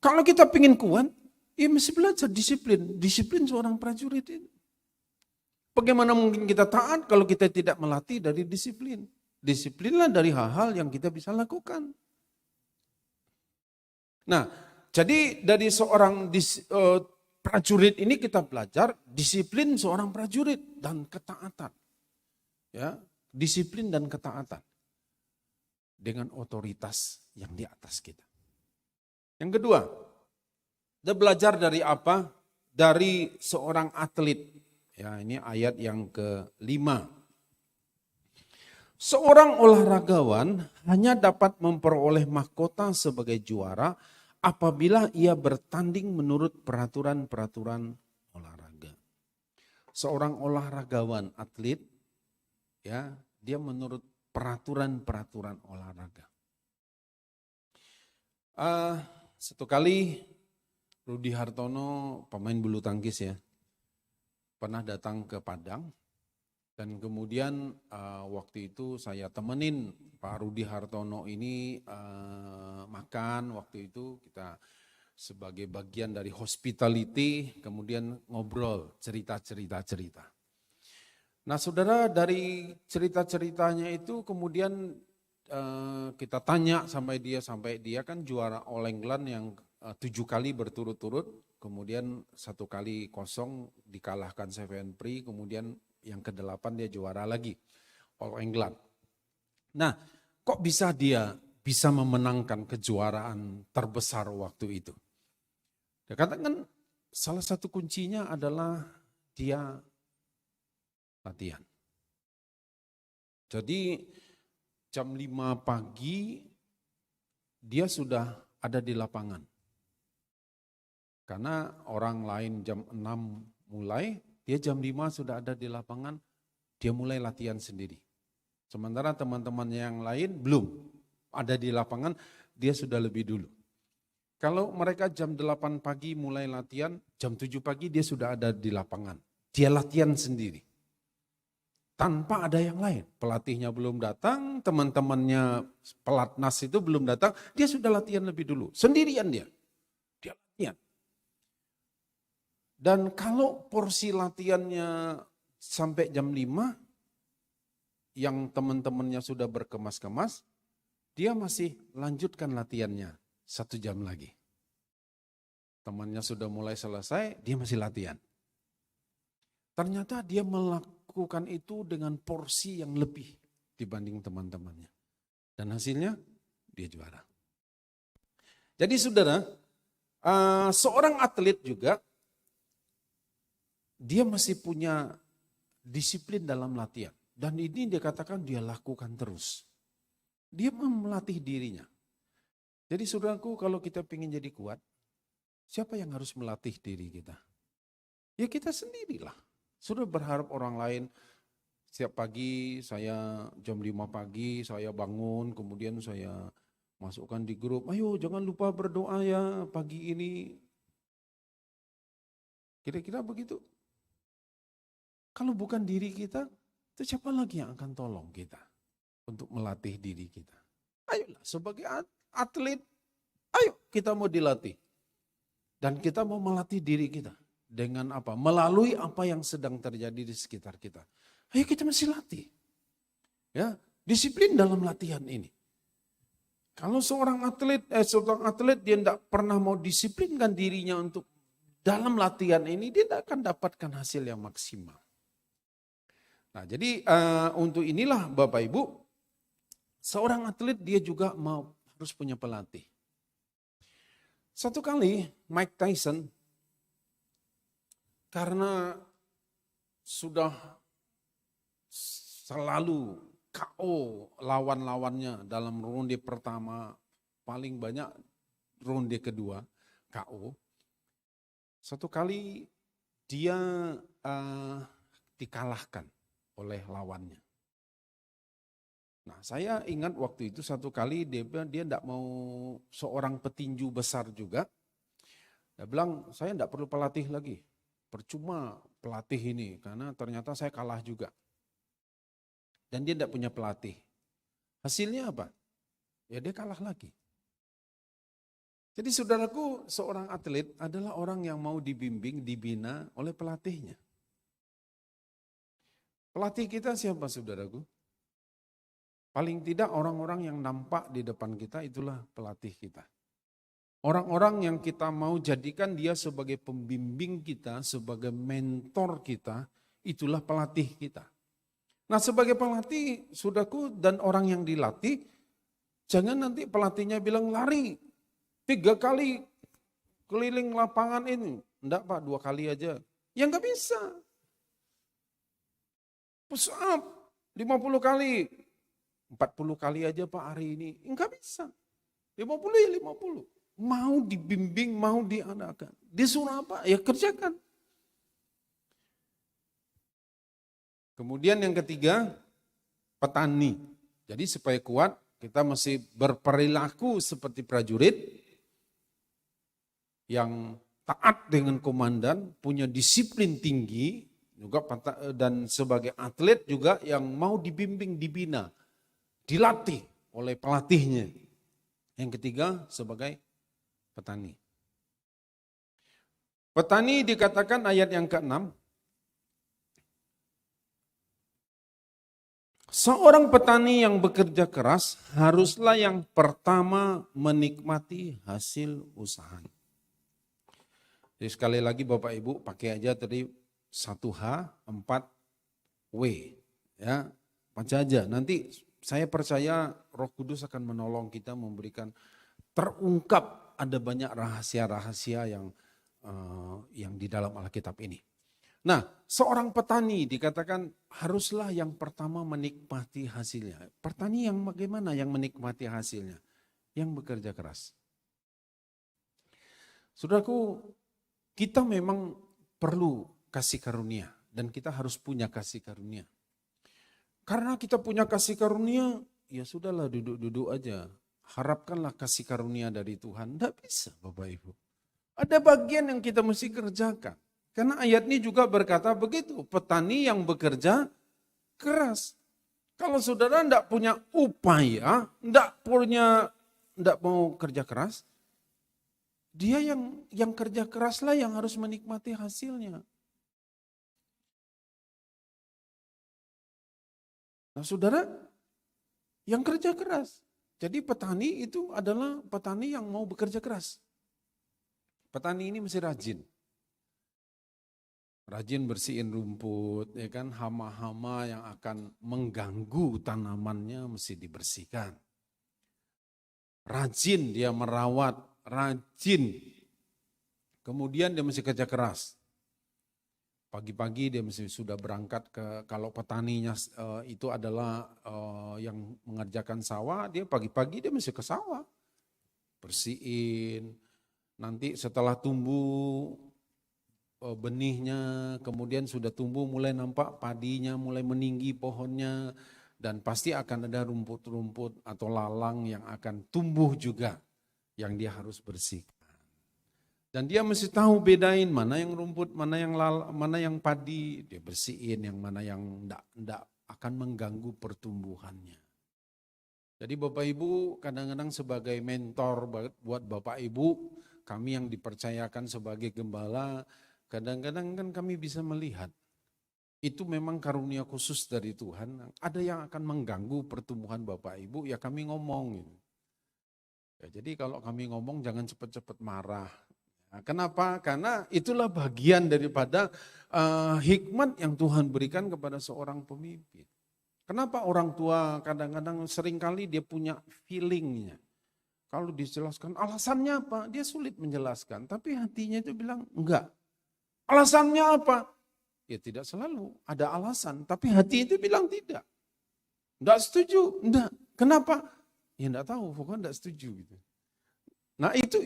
Speaker 2: Kalau kita ingin kuat, ya mesti belajar disiplin. Disiplin seorang prajurit itu. Bagaimana mungkin kita taat kalau kita tidak melatih dari disiplin? Disiplinlah dari hal-hal yang kita bisa lakukan. Nah, jadi dari seorang prajurit ini kita belajar disiplin seorang prajurit dan ketaatan. Ya, disiplin dan ketaatan dengan otoritas yang di atas kita. Yang kedua, kita belajar dari apa? Dari seorang atlet. Ya, ini ayat yang ke-5. Seorang olahragawan hanya dapat memperoleh mahkota sebagai juara apabila ia bertanding menurut peraturan-peraturan olahraga. Seorang olahragawan, atlet, ya, dia menurut peraturan-peraturan olahraga. Satu kali Rudi Hartono, pemain bulu tangkis ya, pernah datang ke Padang dan kemudian waktu itu saya temenin Pak Rudi Hartono ini makan. Waktu itu kita sebagai bagian dari hospitality kemudian ngobrol cerita. Nah saudara, dari cerita-ceritanya itu kemudian kita tanya sampai dia kan juara All England yang 7 kali berturut-turut, kemudian 1 kali kosong dikalahkan Stephen Pri, kemudian yang ke-8 dia juara lagi All England. Nah kok bisa dia bisa memenangkan kejuaraan terbesar waktu itu? Dia katakan salah satu kuncinya adalah dia latihan. Jadi jam 5 pagi dia sudah ada di lapangan. Karena orang lain jam 6 mulai, dia jam 5 sudah ada di lapangan, dia mulai latihan sendiri. Sementara teman-teman yang lain belum ada di lapangan, dia sudah lebih dulu. Kalau mereka jam 8 pagi mulai latihan, jam 7 pagi dia sudah ada di lapangan. Dia latihan sendiri. Tanpa ada yang lain. Pelatihnya belum datang, teman-temannya pelatnas itu belum datang, dia sudah latihan lebih dulu. Sendirian dia. Dia latihan. Dan kalau porsi latihannya sampai jam 5, yang teman-temannya sudah berkemas-kemas, dia masih lanjutkan latihannya 1 jam lagi. Temannya sudah mulai selesai, dia masih latihan. Ternyata dia melakukan itu dengan porsi yang lebih dibanding teman-temannya. Dan hasilnya dia juara. Jadi saudara, seorang atlet juga, dia masih punya disiplin dalam latihan. Dan ini dia katakan dia lakukan terus. Dia melatih dirinya. Jadi saudaraku, kalau kita ingin jadi kuat, siapa yang harus melatih diri kita? Ya kita sendirilah. Sudah berharap orang lain, setiap pagi saya jam 5 pagi saya bangun, kemudian saya masukkan di grup, ayo jangan lupa berdoa ya pagi ini. Kira-kira begitu. Kalau bukan diri kita, itu siapa lagi yang akan tolong kita untuk melatih diri kita? Ayolah sebagai atlet, ayo kita mau dilatih. Dan kita mau melatih diri kita. Dengan apa? Melalui apa yang sedang terjadi di sekitar kita. Ayo kita mesti latih. Ya, disiplin dalam latihan ini. Kalau seorang atlet dia tidak pernah mau disiplinkan dirinya untuk dalam latihan ini, dia tidak akan dapatkan hasil yang maksimal. Nah, jadi untuk inilah Bapak Ibu, seorang atlet dia juga harus punya pelatih. Satu kali Mike Tyson, karena sudah selalu KO lawan-lawannya dalam ronde pertama, paling banyak ronde kedua KO. Satu kali dia dikalahkan oleh lawannya. Nah, saya ingat waktu itu satu kali dia tidak mau, seorang petinju besar juga. Dia bilang, saya tidak perlu pelatih lagi. Percuma pelatih ini, karena ternyata saya kalah juga. Dan dia tidak punya pelatih. Hasilnya apa? Ya dia kalah lagi. Jadi saudaraku, seorang atlet adalah orang yang mau dibimbing, dibina oleh pelatihnya. Pelatih kita siapa saudaraku? Paling tidak orang-orang yang nampak di depan kita itulah pelatih kita. Orang-orang yang kita mau jadikan dia sebagai pembimbing kita, sebagai mentor kita, itulah pelatih kita. Nah, sebagai pelatih, saudaraku, dan orang yang dilatih, jangan nanti pelatihnya bilang lari 3 kali keliling lapangan ini. Enggak Pak, 2 kali aja. Ya enggak bisa. Push up 50 kali. 40 kali aja Pak hari ini. Enggak bisa. 50 ya 50. Mau dibimbing, mau diadakan. Disuruh apa? Ya kerjakan. Kemudian yang ketiga, petani. Jadi supaya kuat, kita mesti berperilaku seperti prajurit yang taat dengan komandan, punya disiplin tinggi, juga dan sebagai atlet juga yang mau dibimbing, dibina, dilatih oleh pelatihnya. Yang ketiga, sebagai petani. Petani dikatakan ayat yang ke-6, seorang petani yang bekerja keras haruslah yang pertama menikmati hasil usahanya. Jadi sekali lagi Bapak Ibu pakai aja tadi 1H 4W ya, baca aja. Nanti saya percaya Roh Kudus akan menolong kita, memberikan terungkap ada banyak rahasia-rahasia yang di dalam Alkitab ini. Nah, seorang petani dikatakan haruslah yang pertama menikmati hasilnya. Petani yang bagaimana yang menikmati hasilnya? Yang bekerja keras. Saudaraku, kita memang perlu kasih karunia dan kita harus punya kasih karunia. Karena kita punya kasih karunia, ya sudahlah duduk-duduk aja. Harapkanlah kasih karunia dari Tuhan. Tidak bisa Bapak Ibu. Ada bagian yang kita mesti kerjakan. Karena ayat ini juga berkata begitu, petani yang bekerja keras. Kalau saudara tidak punya upaya, tidak mau kerja keras, dia yang kerja keraslah yang harus menikmati hasilnya. Nah saudara, yang kerja keras. Jadi petani itu adalah petani yang mau bekerja keras. Petani ini mesti rajin. Rajin bersihin rumput, ya kan, hama-hama yang akan mengganggu tanamannya mesti dibersihkan. Rajin dia merawat, rajin. Kemudian dia mesti kerja keras. Pagi-pagi dia mesti sudah berangkat kalau petaninya itu adalah yang mengerjakan sawah, dia pagi-pagi dia mesti ke sawah. Bersihin, nanti setelah tumbuh benihnya, kemudian sudah tumbuh mulai nampak padinya, mulai meninggi pohonnya, dan pasti akan ada rumput-rumput atau lalang yang akan tumbuh juga yang dia harus bersihkan. Dan dia mesti tahu bedain mana yang rumput, mana yang padi, dia bersihin, yang mana yang enggak akan mengganggu pertumbuhannya. Jadi Bapak Ibu kadang-kadang sebagai mentor buat Bapak Ibu, kami yang dipercayakan sebagai gembala, kadang-kadang kan kami bisa melihat, itu memang karunia khusus dari Tuhan. Ada yang akan mengganggu pertumbuhan Bapak Ibu, ya kami ngomong. Ya, jadi kalau kami ngomong jangan cepat-cepat marah. Nah, kenapa? Karena itulah bagian daripada hikmat yang Tuhan berikan kepada seorang pemimpin. Kenapa orang tua kadang-kadang seringkali dia punya feelingnya. Kalau dijelaskan alasannya apa, dia sulit menjelaskan. Tapi hatinya itu bilang enggak. Alasannya apa? Ya tidak selalu ada alasan. Tapi hati itu bilang tidak. Enggak setuju, enggak. Kenapa? Ya enggak tahu, pokoknya enggak setuju gitu. Nah itu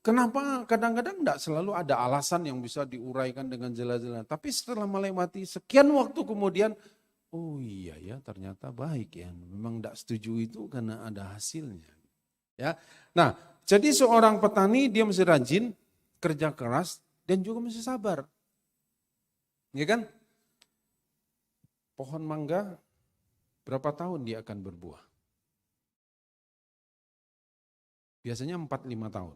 Speaker 2: kenapa kadang-kadang enggak selalu ada alasan yang bisa diuraikan dengan jelas-jelas. Tapi setelah melewati sekian waktu kemudian, oh iya ya ternyata baik ya. Memang enggak setuju itu karena ada hasilnya. Ya. Nah jadi seorang petani dia mesti rajin, kerja keras dan juga mesti sabar. Ya kan? Pohon mangga berapa tahun dia akan berbuah? Biasanya 4-5 tahun.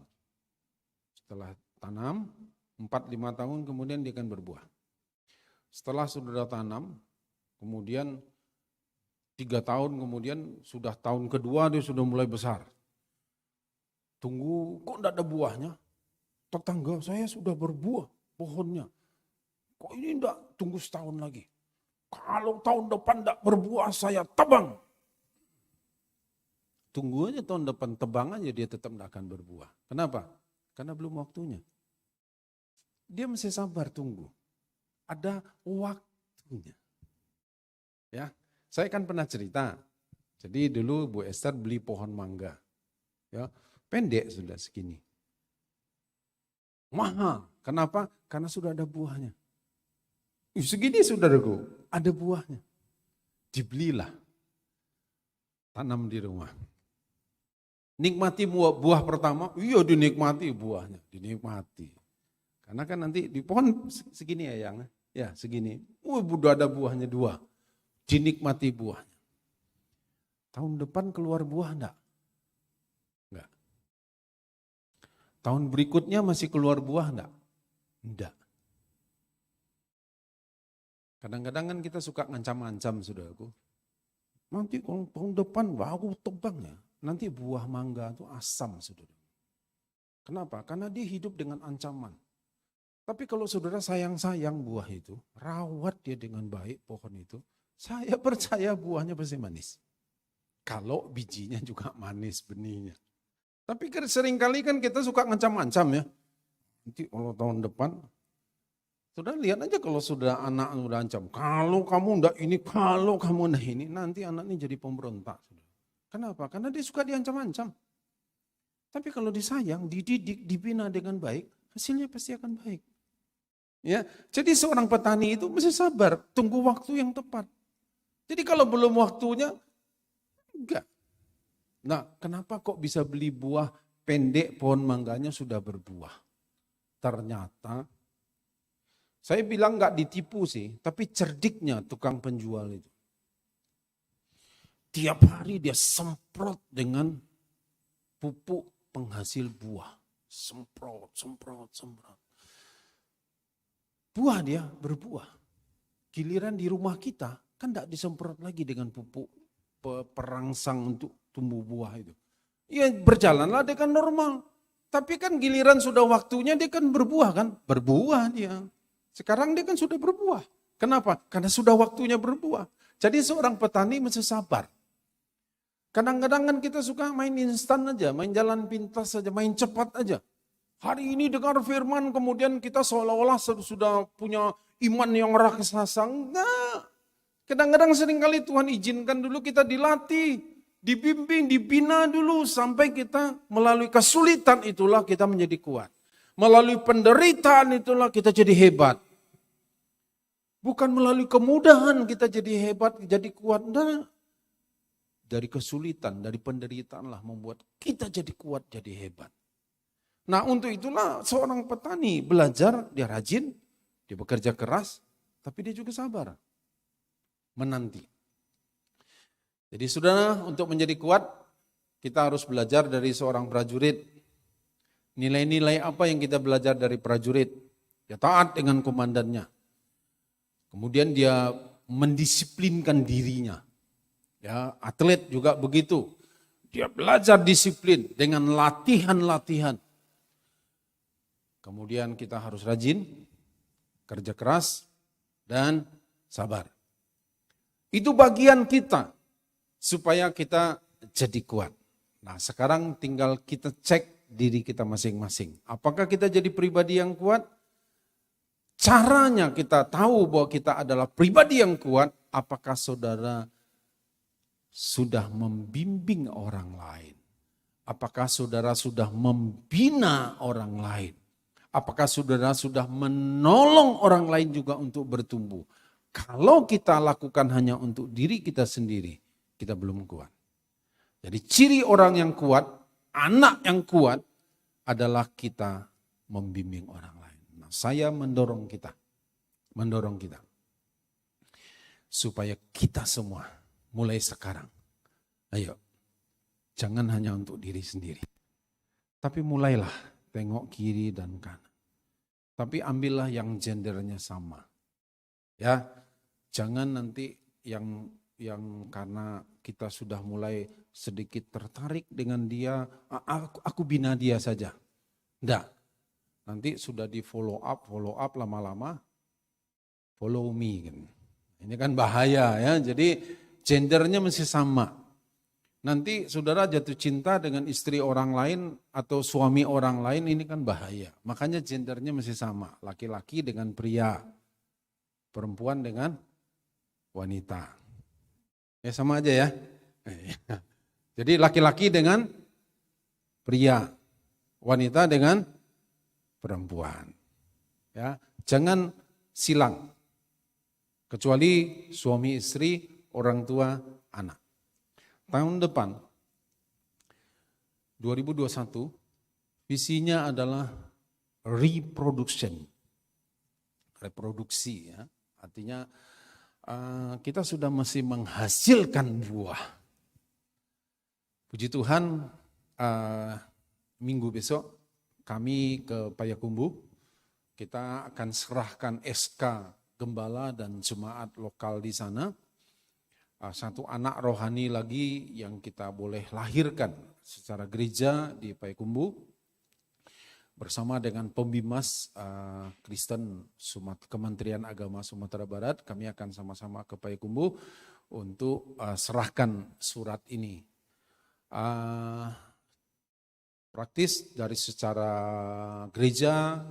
Speaker 2: Setelah tanam, 4-5 tahun kemudian dia akan berbuah. Setelah sudah tanam, kemudian 3 tahun kemudian sudah tahun kedua dia sudah mulai besar. Tunggu, kok enggak ada buahnya? Tetangga saya sudah berbuah pohonnya. Kok ini enggak tunggu setahun lagi? Kalau tahun depan enggak berbuah saya tebang. Tunggu aja tahun depan, tebang aja dia tetap enggak akan berbuah. Kenapa? Karena belum waktunya. Dia mesti sabar tunggu. Ada waktunya. Ya, saya kan pernah cerita. Jadi dulu Bu Esther beli pohon mangga. Ya, pendek sudah segini. Mahal. Kenapa? Karena sudah ada buahnya. Segini saudaraku, ada buahnya. Dibelilah. Tanam di rumah. Nikmati buah pertama, iya dinikmati buahnya. Dinikmati. Karena kan nanti di pohon segini ya yang, ya segini. Udah ada buahnya 2. Dinikmati buahnya. Tahun depan keluar buah enggak? Enggak. Tahun berikutnya masih keluar buah enggak? Enggak. Kadang-kadang kan kita suka ngancam-ngancam saudaraku. Nanti kalau tahun depan aku tebang ya. Nanti buah mangga itu asam saudara. Kenapa? Karena dia hidup dengan ancaman. Tapi kalau saudara sayang-sayang buah itu, rawat dia dengan baik pohon itu, saya percaya buahnya pasti manis. Kalau bijinya juga manis benihnya. Tapi seringkali kan kita suka ngancam-ngancam ya. Nanti kalau tahun depan, sudah lihat aja kalau sudah anak sudah ancam, kalau kamu enggak ini, kalau kamu enggak ini, nanti anak ini jadi pemberontak. Kenapa? Karena dia suka diancam-ancam. Tapi kalau disayang, dididik, dibina dengan baik, hasilnya pasti akan baik. Ya, jadi seorang petani itu mesti sabar, tunggu waktu yang tepat. Jadi kalau belum waktunya, enggak. Nah, kenapa kok bisa beli buah pendek pohon mangganya sudah berbuah? Ternyata saya bilang enggak ditipu sih, tapi cerdiknya tukang penjual itu. Tiap hari dia semprot dengan pupuk penghasil buah. Semprot. Buah dia berbuah. Giliran di rumah kita kan enggak disemprot lagi dengan pupuk perangsang untuk tumbuh buah itu. Ya berjalanlah dia kan normal. Tapi kan giliran sudah waktunya dia kan berbuah kan. Berbuah dia. Sekarang dia kan sudah berbuah. Kenapa? Karena sudah waktunya berbuah. Jadi seorang petani mesti sabar. Kadang-kadang kan kita suka main instan aja, main jalan pintas saja, main cepat aja. Hari ini dengar firman kemudian kita seolah-olah sudah punya iman yang raksasa. Enggak. Kadang-kadang seringkali Tuhan izinkan dulu kita dilatih, dibimbing, dibina dulu sampai kita melalui kesulitan itulah kita menjadi kuat. Melalui penderitaan itulah kita jadi hebat. Bukan melalui kemudahan kita jadi hebat, jadi kuat. Nah, dari kesulitan, dari penderitaan lah membuat kita jadi kuat, jadi hebat. Nah untuk itulah seorang petani belajar, dia rajin, dia bekerja keras, tapi dia juga sabar. Menanti. Jadi saudara, untuk menjadi kuat, kita harus belajar dari seorang prajurit. Nilai-nilai apa yang kita belajar dari prajurit? Dia taat dengan komandannya. Kemudian dia mendisiplinkan dirinya. Ya, atlet juga begitu. Dia belajar disiplin dengan latihan-latihan. Kemudian kita harus rajin, kerja keras, dan sabar. Itu bagian kita supaya kita jadi kuat. Nah, sekarang tinggal kita cek diri kita masing-masing. Apakah kita jadi pribadi yang kuat? Caranya kita tahu bahwa kita adalah pribadi yang kuat, apakah saudara sudah membimbing orang lain? Apakah saudara sudah membina orang lain? Apakah saudara sudah menolong orang lain juga untuk bertumbuh? Kalau kita lakukan hanya untuk diri kita sendiri, kita belum kuat. Jadi ciri orang yang kuat, anak yang kuat adalah kita membimbing orang lain. Nah, saya mendorong kita supaya kita semua mulai sekarang, ayo, jangan hanya untuk diri sendiri. Tapi mulailah tengok kiri dan kanan. Tapi ambillah yang gendernya sama. Ya, jangan nanti yang karena kita sudah mulai sedikit tertarik dengan dia, aku bina dia saja. Enggak. Nanti sudah di follow up lama-lama follow me kan. Ini kan bahaya ya. Jadi gendernya mesti sama. Nanti saudara jatuh cinta dengan istri orang lain atau suami orang lain, ini kan bahaya. Makanya gendernya mesti sama. Laki-laki dengan pria, perempuan dengan wanita. Ya sama aja ya. Jadi laki-laki dengan pria, wanita dengan perempuan. Ya, jangan silang. Kecuali suami istri, orang tua, anak. Tahun depan 2021 visinya adalah reproduksi ya. Artinya kita sudah masih menghasilkan buah. Puji Tuhan, minggu besok kami ke Payakumbuh, kita akan serahkan SK gembala dan jemaat lokal di sana. Satu anak rohani lagi yang kita boleh lahirkan secara gereja di Payakumbuh bersama dengan pembimas Kristen Kementerian Agama Sumatera Barat. Kami akan sama-sama ke Payakumbuh untuk serahkan surat ini. Praktis dari secara gereja,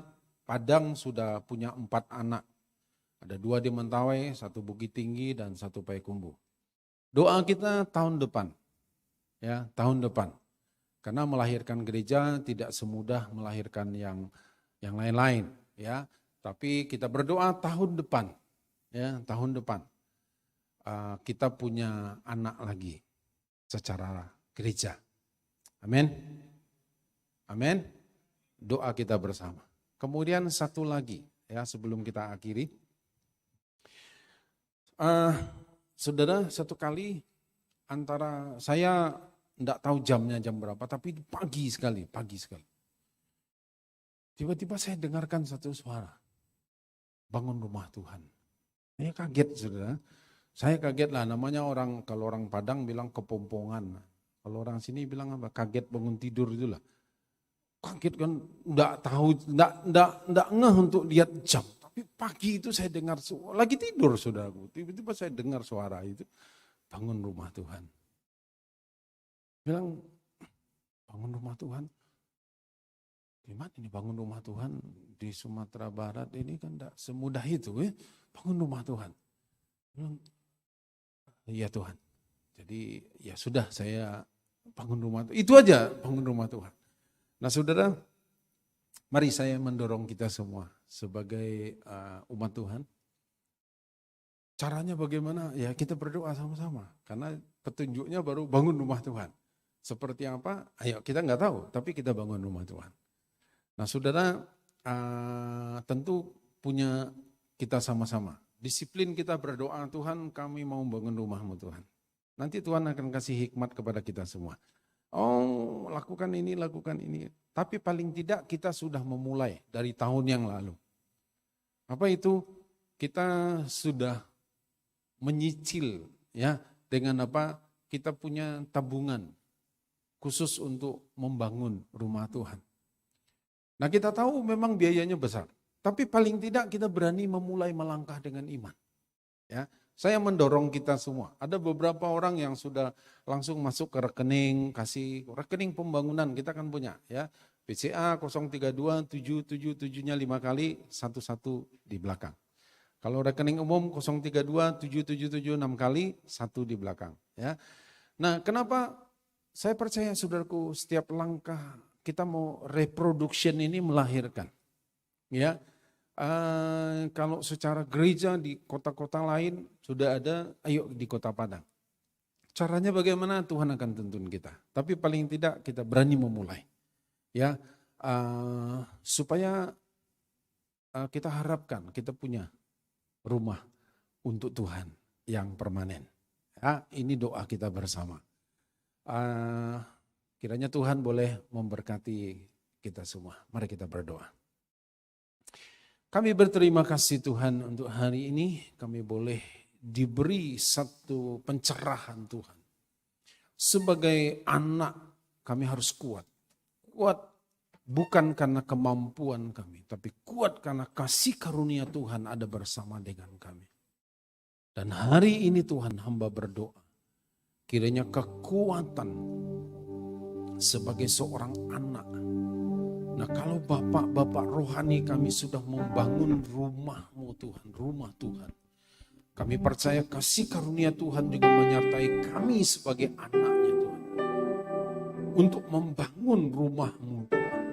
Speaker 2: Padang sudah punya 4 anak. Ada 2 di Mentawai, 1 Bukit Tinggi dan 1 Payakumbuh. Doa kita tahun depan, ya tahun depan. Karena melahirkan gereja tidak semudah melahirkan yang lain-lain, ya. Tapi kita berdoa tahun depan, ya tahun depan kita punya anak lagi secara gereja. Amin, amin. Doa kita bersama. Kemudian satu lagi, ya sebelum kita akhiri. Saudara, satu kali antara saya enggak tahu jamnya jam berapa, tapi pagi sekali. Tiba-tiba saya dengarkan satu suara, bangun rumah Tuhan. Saya kaget saudara, saya kaget lah, namanya kalau orang Padang bilang kepompongan. Kalau orang sini bilang apa? Kaget bangun tidur itulah. Kaget kan, enggak tahu, enggak ngeh untuk lihat jam. Tapi pagi itu saya dengar, lagi tidur saudaraku, tiba-tiba saya dengar suara itu, bangun rumah Tuhan. Bilang, bangun rumah Tuhan. Gimana ini bangun rumah Tuhan di Sumatera Barat ini kan tidak semudah itu ya. Bangun rumah Tuhan. Bilang, iya Tuhan. Jadi ya sudah saya bangun rumah Tuhan. Itu aja bangun rumah Tuhan. Nah saudara, mari saya mendorong kita semua sebagai umat Tuhan. Caranya bagaimana? Ya kita berdoa sama-sama. Karena petunjuknya baru bangun rumah Tuhan. Seperti apa? Ayo kita nggak tahu, tapi kita bangun rumah Tuhan. Nah saudara, tentu punya kita sama-sama. Disiplin kita berdoa, Tuhan kami mau bangun rumah-Mu Tuhan. Nanti Tuhan akan kasih hikmat kepada kita semua. Oh lakukan ini. Tapi paling tidak kita sudah memulai dari tahun yang lalu. Apa itu? Kita sudah menyicil ya dengan apa? Kita punya tabungan. khusus untuk membangun rumah Tuhan. Nah, kita tahu memang biayanya besar, tapi paling tidak kita berani memulai melangkah dengan iman. Ya, saya mendorong kita semua. Ada beberapa orang yang sudah langsung masuk ke rekening, kasih rekening pembangunan kita kan punya, ya. BCA 032 777-nya 5 kali, 11 di belakang. Kalau rekening umum 032 777 6 kali, 1 di belakang, ya. Nah, kenapa saya percaya saudaraku setiap langkah kita mau reproduction ini melahirkan, ya. Kalau secara gereja di kota-kota lain sudah ada, ayo di Kota Padang. Caranya bagaimana Tuhan akan tuntun kita. Tapi paling tidak kita berani memulai, ya, supaya kita harapkan kita punya rumah untuk Tuhan yang permanen. Ya, ini doa kita bersama. Kiranya Tuhan boleh memberkati kita semua. Mari kita berdoa. Kami berterima kasih Tuhan untuk hari ini. Kami boleh diberi satu pencerahan Tuhan. Sebagai anak kami harus kuat. Kuat bukan karena kemampuan kami, tapi kuat karena kasih karunia Tuhan ada bersama dengan kami. Dan hari ini Tuhan hamba berdoa. Kiranya kekuatan sebagai seorang anak. Nah, kalau bapak-bapak rohani kami sudah membangun rumah-Mu Tuhan, rumah Tuhan. Kami percaya kasih karunia Tuhan juga menyertai kami sebagai anak-Nya Tuhan. Untuk membangun rumah-Mu Tuhan.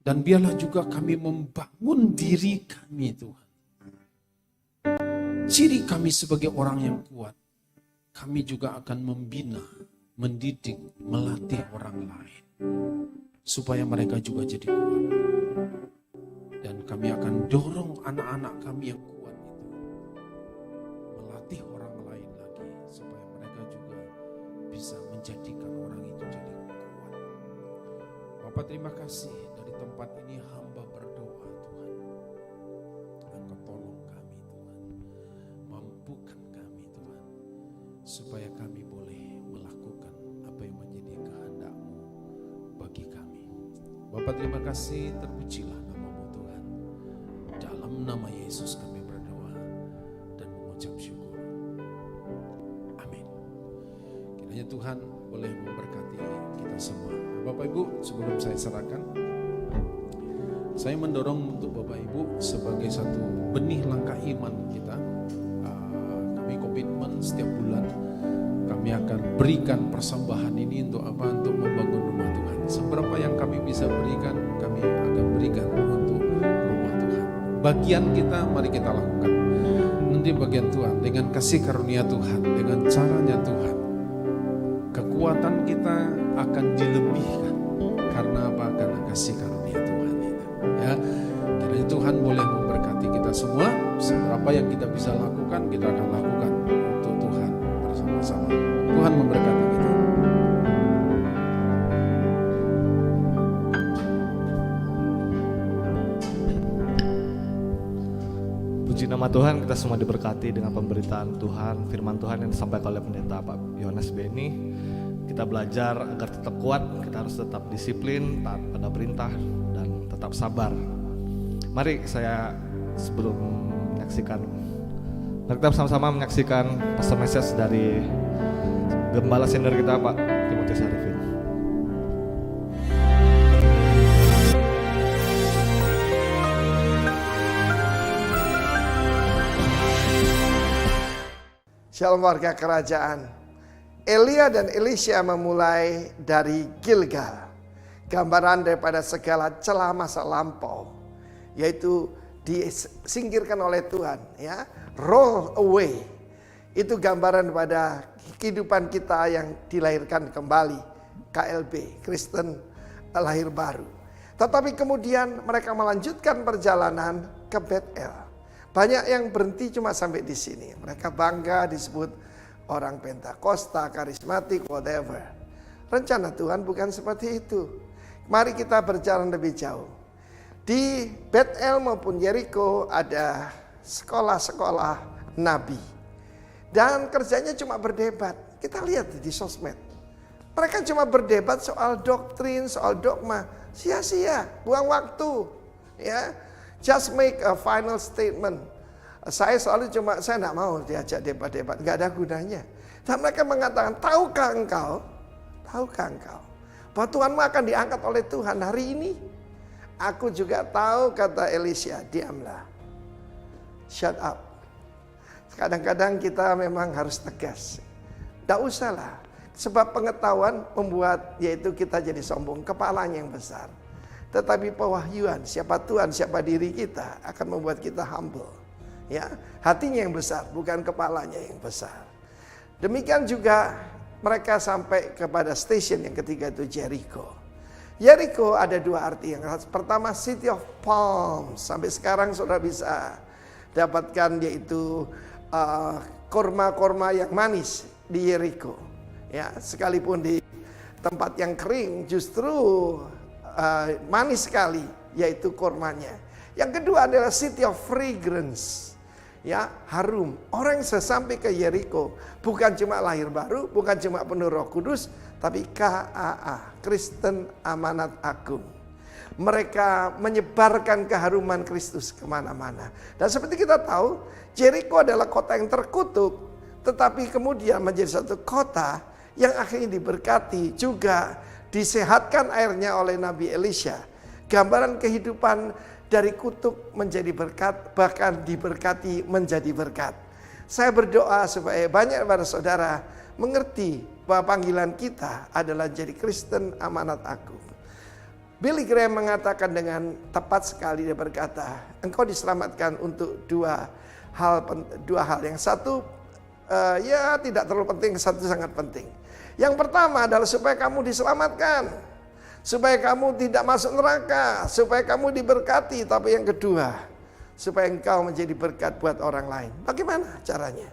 Speaker 2: Dan biarlah juga kami membangun diri kami Tuhan. Ciri kami sebagai orang yang kuat. Kami juga akan membina, mendidik, melatih orang lain. Supaya mereka juga jadi kuat. Dan kami akan dorong anak-anak kami yang kuat itu. Melatih orang lain lagi. Supaya mereka juga bisa menjadikan orang itu jadi kuat. Bapak terima kasih dari tempat ini hamba berdoa Tuhan. Engkau tolong kami Tuhan. Mampukan kami Tuhan. Supaya kami boleh melakukan apa yang menjadi kehendak-Mu bagi kami. Bapak terima kasih, terpujilah nama-Mu Tuhan. Dalam nama Yesus kami berdoa dan mengucap syukur. Amin. Kiranya Tuhan boleh memberkati kita semua. Bapak Ibu, sebelum saya serahkan, saya mendorong untuk Bapak Ibu sebagai satu benih langkah iman kita. Kami komitmen setiap bulan kami akan berikan persembahan ini untuk apa? Untuk membangun rumah Tuhan. Seberapa yang kami bisa berikan, kami akan berikan untuk rumah Tuhan. Bagian kita, mari kita lakukan. Nanti bagian Tuhan, dengan kasih karunia Tuhan, dengan caranya Tuhan, kekuatan kita akan dilebihkan. Karena apa? Karena kasih karunia Tuhan itu. Ya, kiranya Tuhan boleh memberkati kita semua. Seberapa yang kita bisa lakukan, kita akan lakukan untuk Tuhan bersama-sama. Tuhan memberkati kita.
Speaker 1: Puji nama Tuhan, kita semua diberkati dengan pemberitaan Tuhan, firman Tuhan yang disampaikan oleh pendeta Pak Yohanes Beni. Kita belajar agar tetap kuat, kita harus tetap disiplin, taat pada perintah, dan tetap sabar. Mari sebelum menyaksikan, mari kita bersama-sama menyaksikan pastor message dari Gembala senior kita Pak Timotius Arifin.
Speaker 3: Shalom warga kerajaan. Elia dan Elisha memulai dari Gilgal. Gambaran daripada segala celah masa lampau, yaitu disingkirkan oleh Tuhan, ya. Roll away. Itu gambaran pada kehidupan kita yang dilahirkan kembali. KLB, Kristen lahir baru. Tetapi kemudian mereka melanjutkan perjalanan ke Betel. Banyak yang berhenti cuma sampai di sini. Mereka bangga disebut orang Pentakosta, karismatik, whatever. Rencana Tuhan bukan seperti itu. Mari kita berjalan lebih jauh. Di Betel maupun Yeriko ada sekolah-sekolah nabi. Dan kerjanya cuma berdebat. Kita lihat di sosmed. Mereka cuma berdebat soal doktrin, soal dogma. Sia-sia, buang waktu. Ya, just make a final statement. Saya selalu saya tidak mau diajak debat-debat, nggak ada gunanya. Dan mereka mengatakan, tahukah engkau bahwa Tuhanmu akan diangkat oleh Tuhan hari ini? Aku juga tahu, kata Elisha, diamlah. Shut up. Kadang-kadang kita memang harus tegas. Tidak usahlah. Sebab pengetahuan membuat yaitu kita jadi sombong, kepalanya yang besar. Tetapi pewahyuan siapa Tuhan, siapa diri kita akan membuat kita humble. Ya, hatinya yang besar, bukan kepalanya yang besar. Demikian juga mereka sampai kepada stasiun yang ketiga, itu Jericho. Jericho ada dua arti. Yang pertama, City of Palms. Sampai sekarang saudara bisa dapatkan yaitu korma-korma yang manis di Jericho. Ya, sekalipun di tempat yang kering justru manis sekali yaitu kormanya. Yang kedua adalah City of Fragrance. Ya, harum. Orang sesampai ke Jericho bukan cuma lahir baru, bukan cuma penuh Roh Kudus, tapi KAA, Kristen Amanat Agung. Mereka menyebarkan keharuman Kristus kemana-mana. Dan seperti kita tahu, Jericho adalah kota yang terkutuk, tetapi kemudian menjadi satu kota yang akhirnya diberkati, juga disehatkan airnya oleh Nabi Elisha. Gambaran kehidupan dari kutuk menjadi berkat, bahkan diberkati menjadi berkat. Saya berdoa supaya banyak para saudara mengerti bahwa panggilan kita adalah jadi Kristen Amanat Agung. Billy Graham mengatakan dengan tepat sekali, dia berkata, engkau diselamatkan untuk dua hal. Yang satu ya tidak terlalu penting, satu sangat penting. Yang pertama adalah supaya kamu diselamatkan, supaya kamu tidak masuk neraka, supaya kamu diberkati. Tapi yang kedua, supaya engkau menjadi berkat buat orang lain. Bagaimana caranya?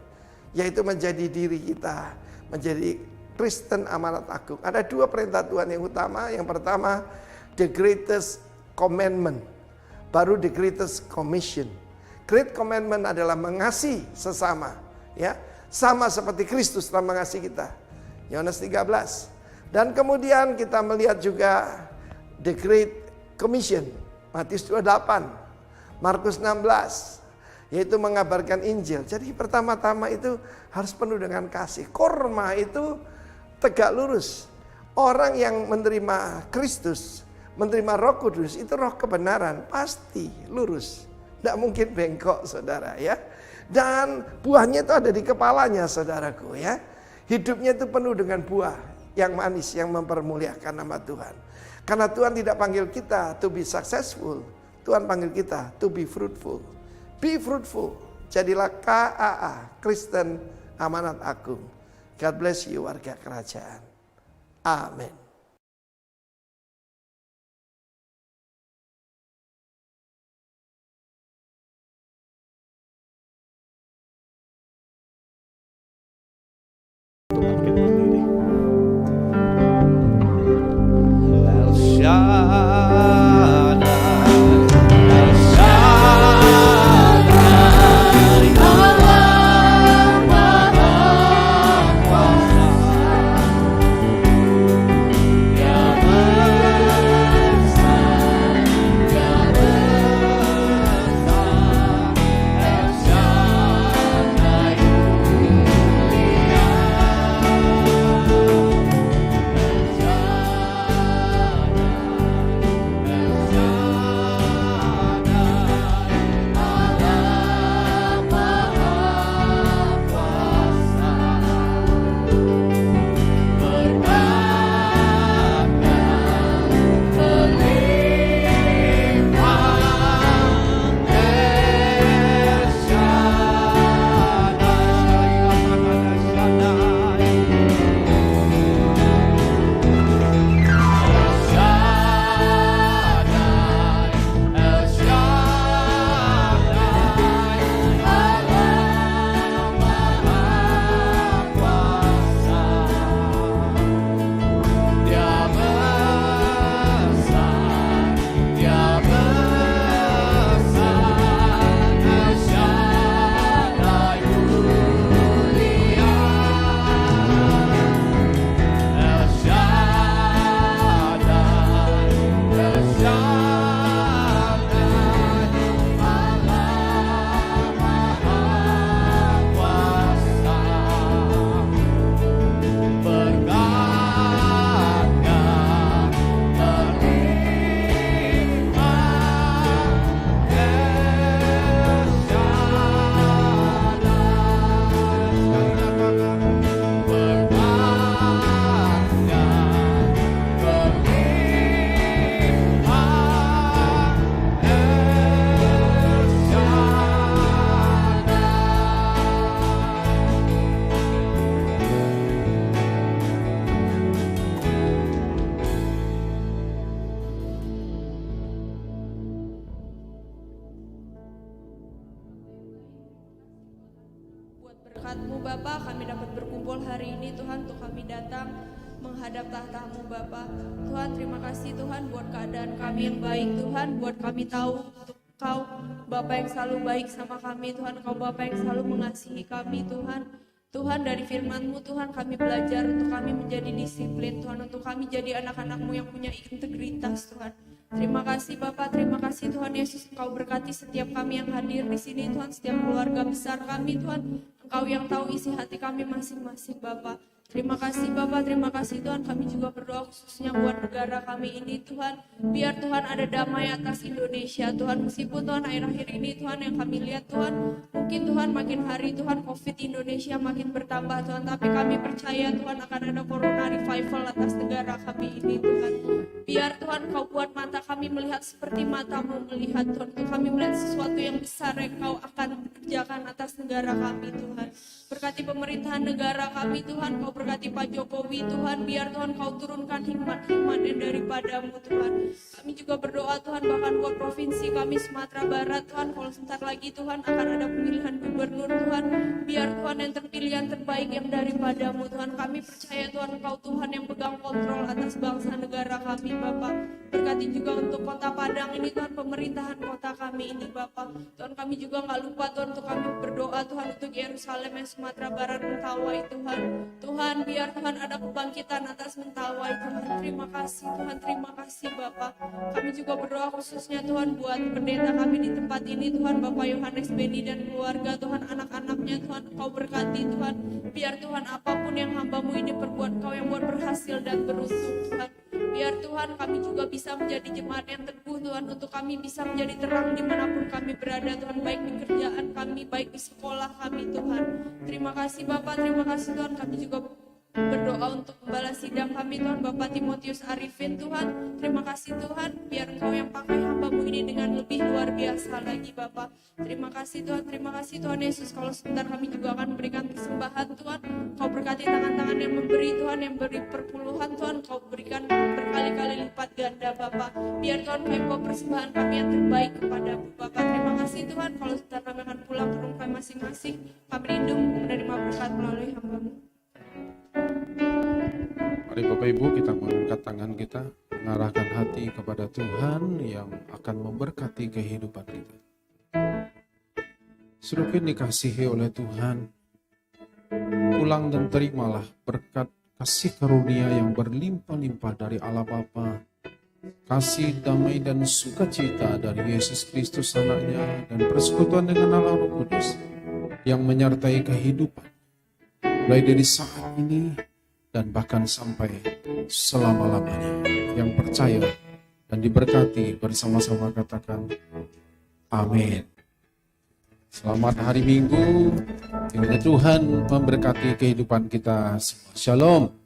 Speaker 3: Yaitu menjadi diri kita, menjadi Kristen Amanat Agung. Ada dua perintah Tuhan yang utama. Yang pertama, the greatest commandment. Baru the greatest commission. Great commandment adalah mengasihi sesama. Ya, sama seperti Kristus telah mengasihi kita. Yohanes 13. Dan kemudian kita melihat juga the Great Commission, Matius 28, Markus 16, yaitu mengabarkan Injil. Jadi pertama-tama itu harus penuh dengan kasih. Korma itu tegak lurus. Orang yang menerima Kristus, menerima Roh Kudus, itu roh kebenaran, pasti lurus. Tidak mungkin bengkok, saudara, ya. Dan buahnya itu ada di kepalanya, saudaraku, ya. Hidupnya itu penuh dengan buah yang manis, yang mempermuliakan nama Tuhan. Karena Tuhan tidak panggil kita to be successful, Tuhan panggil kita to be fruitful. Be fruitful. Jadilah KAA, Kristen Amanat Agung. God bless you, warga kerajaan. Amin.
Speaker 4: datang menghadap tahta-Mu Bapa. Tuhan, terima kasih Tuhan buat keadaan kami yang baik Tuhan, buat kami tahu untuk Kau Bapa yang selalu baik sama kami Tuhan, Kau Bapa yang selalu mengasihi kami Tuhan. Tuhan, dari firman-Mu Tuhan kami belajar untuk kami menjadi disiplin Tuhan, untuk kami jadi anak-anak-Mu yang punya integritas Tuhan. Terima kasih Bapa, terima kasih Tuhan Yesus, Engkau berkati setiap kami yang hadir di sini Tuhan, setiap keluarga besar kami Tuhan. Engkau yang tahu isi hati kami masing-masing Bapa. Terima kasih Bapa, terima kasih Tuhan. Kami juga berdoa khususnya buat negara kami ini Tuhan. Biar Tuhan ada damai atas Indonesia Tuhan. Meskipun Tuhan akhir-akhir ini Tuhan yang kami lihat Tuhan, mungkin Tuhan makin hari Tuhan COVID Indonesia makin bertambah Tuhan. Tapi kami percaya Tuhan akan ada corona revival atas negara kami ini Tuhan. Biar Tuhan Kau buat mata kami melihat seperti mata-Mu melihat Tuhan. Untuk kami melihat sesuatu yang besar yang Kau akan kerjakan atas negara kami Tuhan. Berkati pemerintahan negara kami Tuhan, Kau berkati Pak Jokowi Tuhan, biar Tuhan Kau turunkan hikmat-hikmat yang daripada-Mu Tuhan. Kami juga berdoa Tuhan bahkan buat provinsi kami Sumatera Barat Tuhan, kalau sebentar lagi Tuhan akan ada pemilihan gubernur Tuhan, biar Tuhan yang terpilih yang terbaik yang daripada-Mu Tuhan. Kami percaya Tuhan Kau Tuhan yang pegang kontrol atas bangsa negara kami Bapa. Berkati juga untuk kota Padang ini Tuhan, pemerintahan kota kami ini Bapa. Tuhan kami juga gak lupa Tuhan untuk kami berdoa Tuhan untuk Yerusalem yang Sumatera Barat Mentawai Tuhan. Tuhan biar Tuhan ada kebangkitan atas Mentawai Tuhan. Terima kasih Tuhan, terima kasih Bapa. Kami juga berdoa khususnya Tuhan buat pendeta kami di tempat ini Tuhan, Bapak Yohanes Beni dan keluarga Tuhan, anak-anaknya Tuhan, Kau berkati Tuhan. Biar Tuhan apapun yang hamba-Mu ini perbuat, Kau yang buat berhasil dan beruntung Tuhan. Biar Tuhan kami juga bisa menjadi jemaat yang teguh Tuhan, untuk kami bisa menjadi terang dimanapun kami berada Tuhan, baik di kerjaan kami, baik di sekolah kami Tuhan. Terima kasih Bapak, terima kasih Tuhan. Kami juga berdoa untuk gembala sidang kami Tuhan, Bapak Timotius Arifin Tuhan. Terima kasih Tuhan, biar Engkau yang pakai hamba-Mu ini dengan lebih luar biasa lagi Bapak. Terima kasih Tuhan Yesus. Kalau sebentar kami juga akan memberikan persembahan Tuhan, Kau berkati tangan-tangan yang memberi Tuhan, yang beri perpuluhan Tuhan, Kau berikan berkali-kali lipat ganda Bapak. Biar Tuhan kami bawa persembahan kami yang terbaik kepada-Mu Bapak. Terima kasih Tuhan, kalau sebentar kami akan pulang ke rumah kami masing-masing, kami rindu menerima berkat melalui hamba-Mu.
Speaker 2: Mari Bapak Ibu kita mengangkat tangan kita, mengarahkan hati kepada Tuhan yang akan memberkati kehidupan kita. Saudara dikasihi oleh Tuhan, pulang dan terimalah berkat kasih karunia yang berlimpah-limpah dari Allah Bapa, kasih, damai, dan sukacita dari Yesus Kristus anaknya, dan persekutuan dengan Allah Roh Kudus yang menyertai kehidupan mulai dari saat ini dan bahkan sampai selama-lamanya. Yang percaya dan diberkati bersama-sama katakan amin. Selamat hari Minggu. Kiranya Tuhan memberkati kehidupan kita semua. Shalom.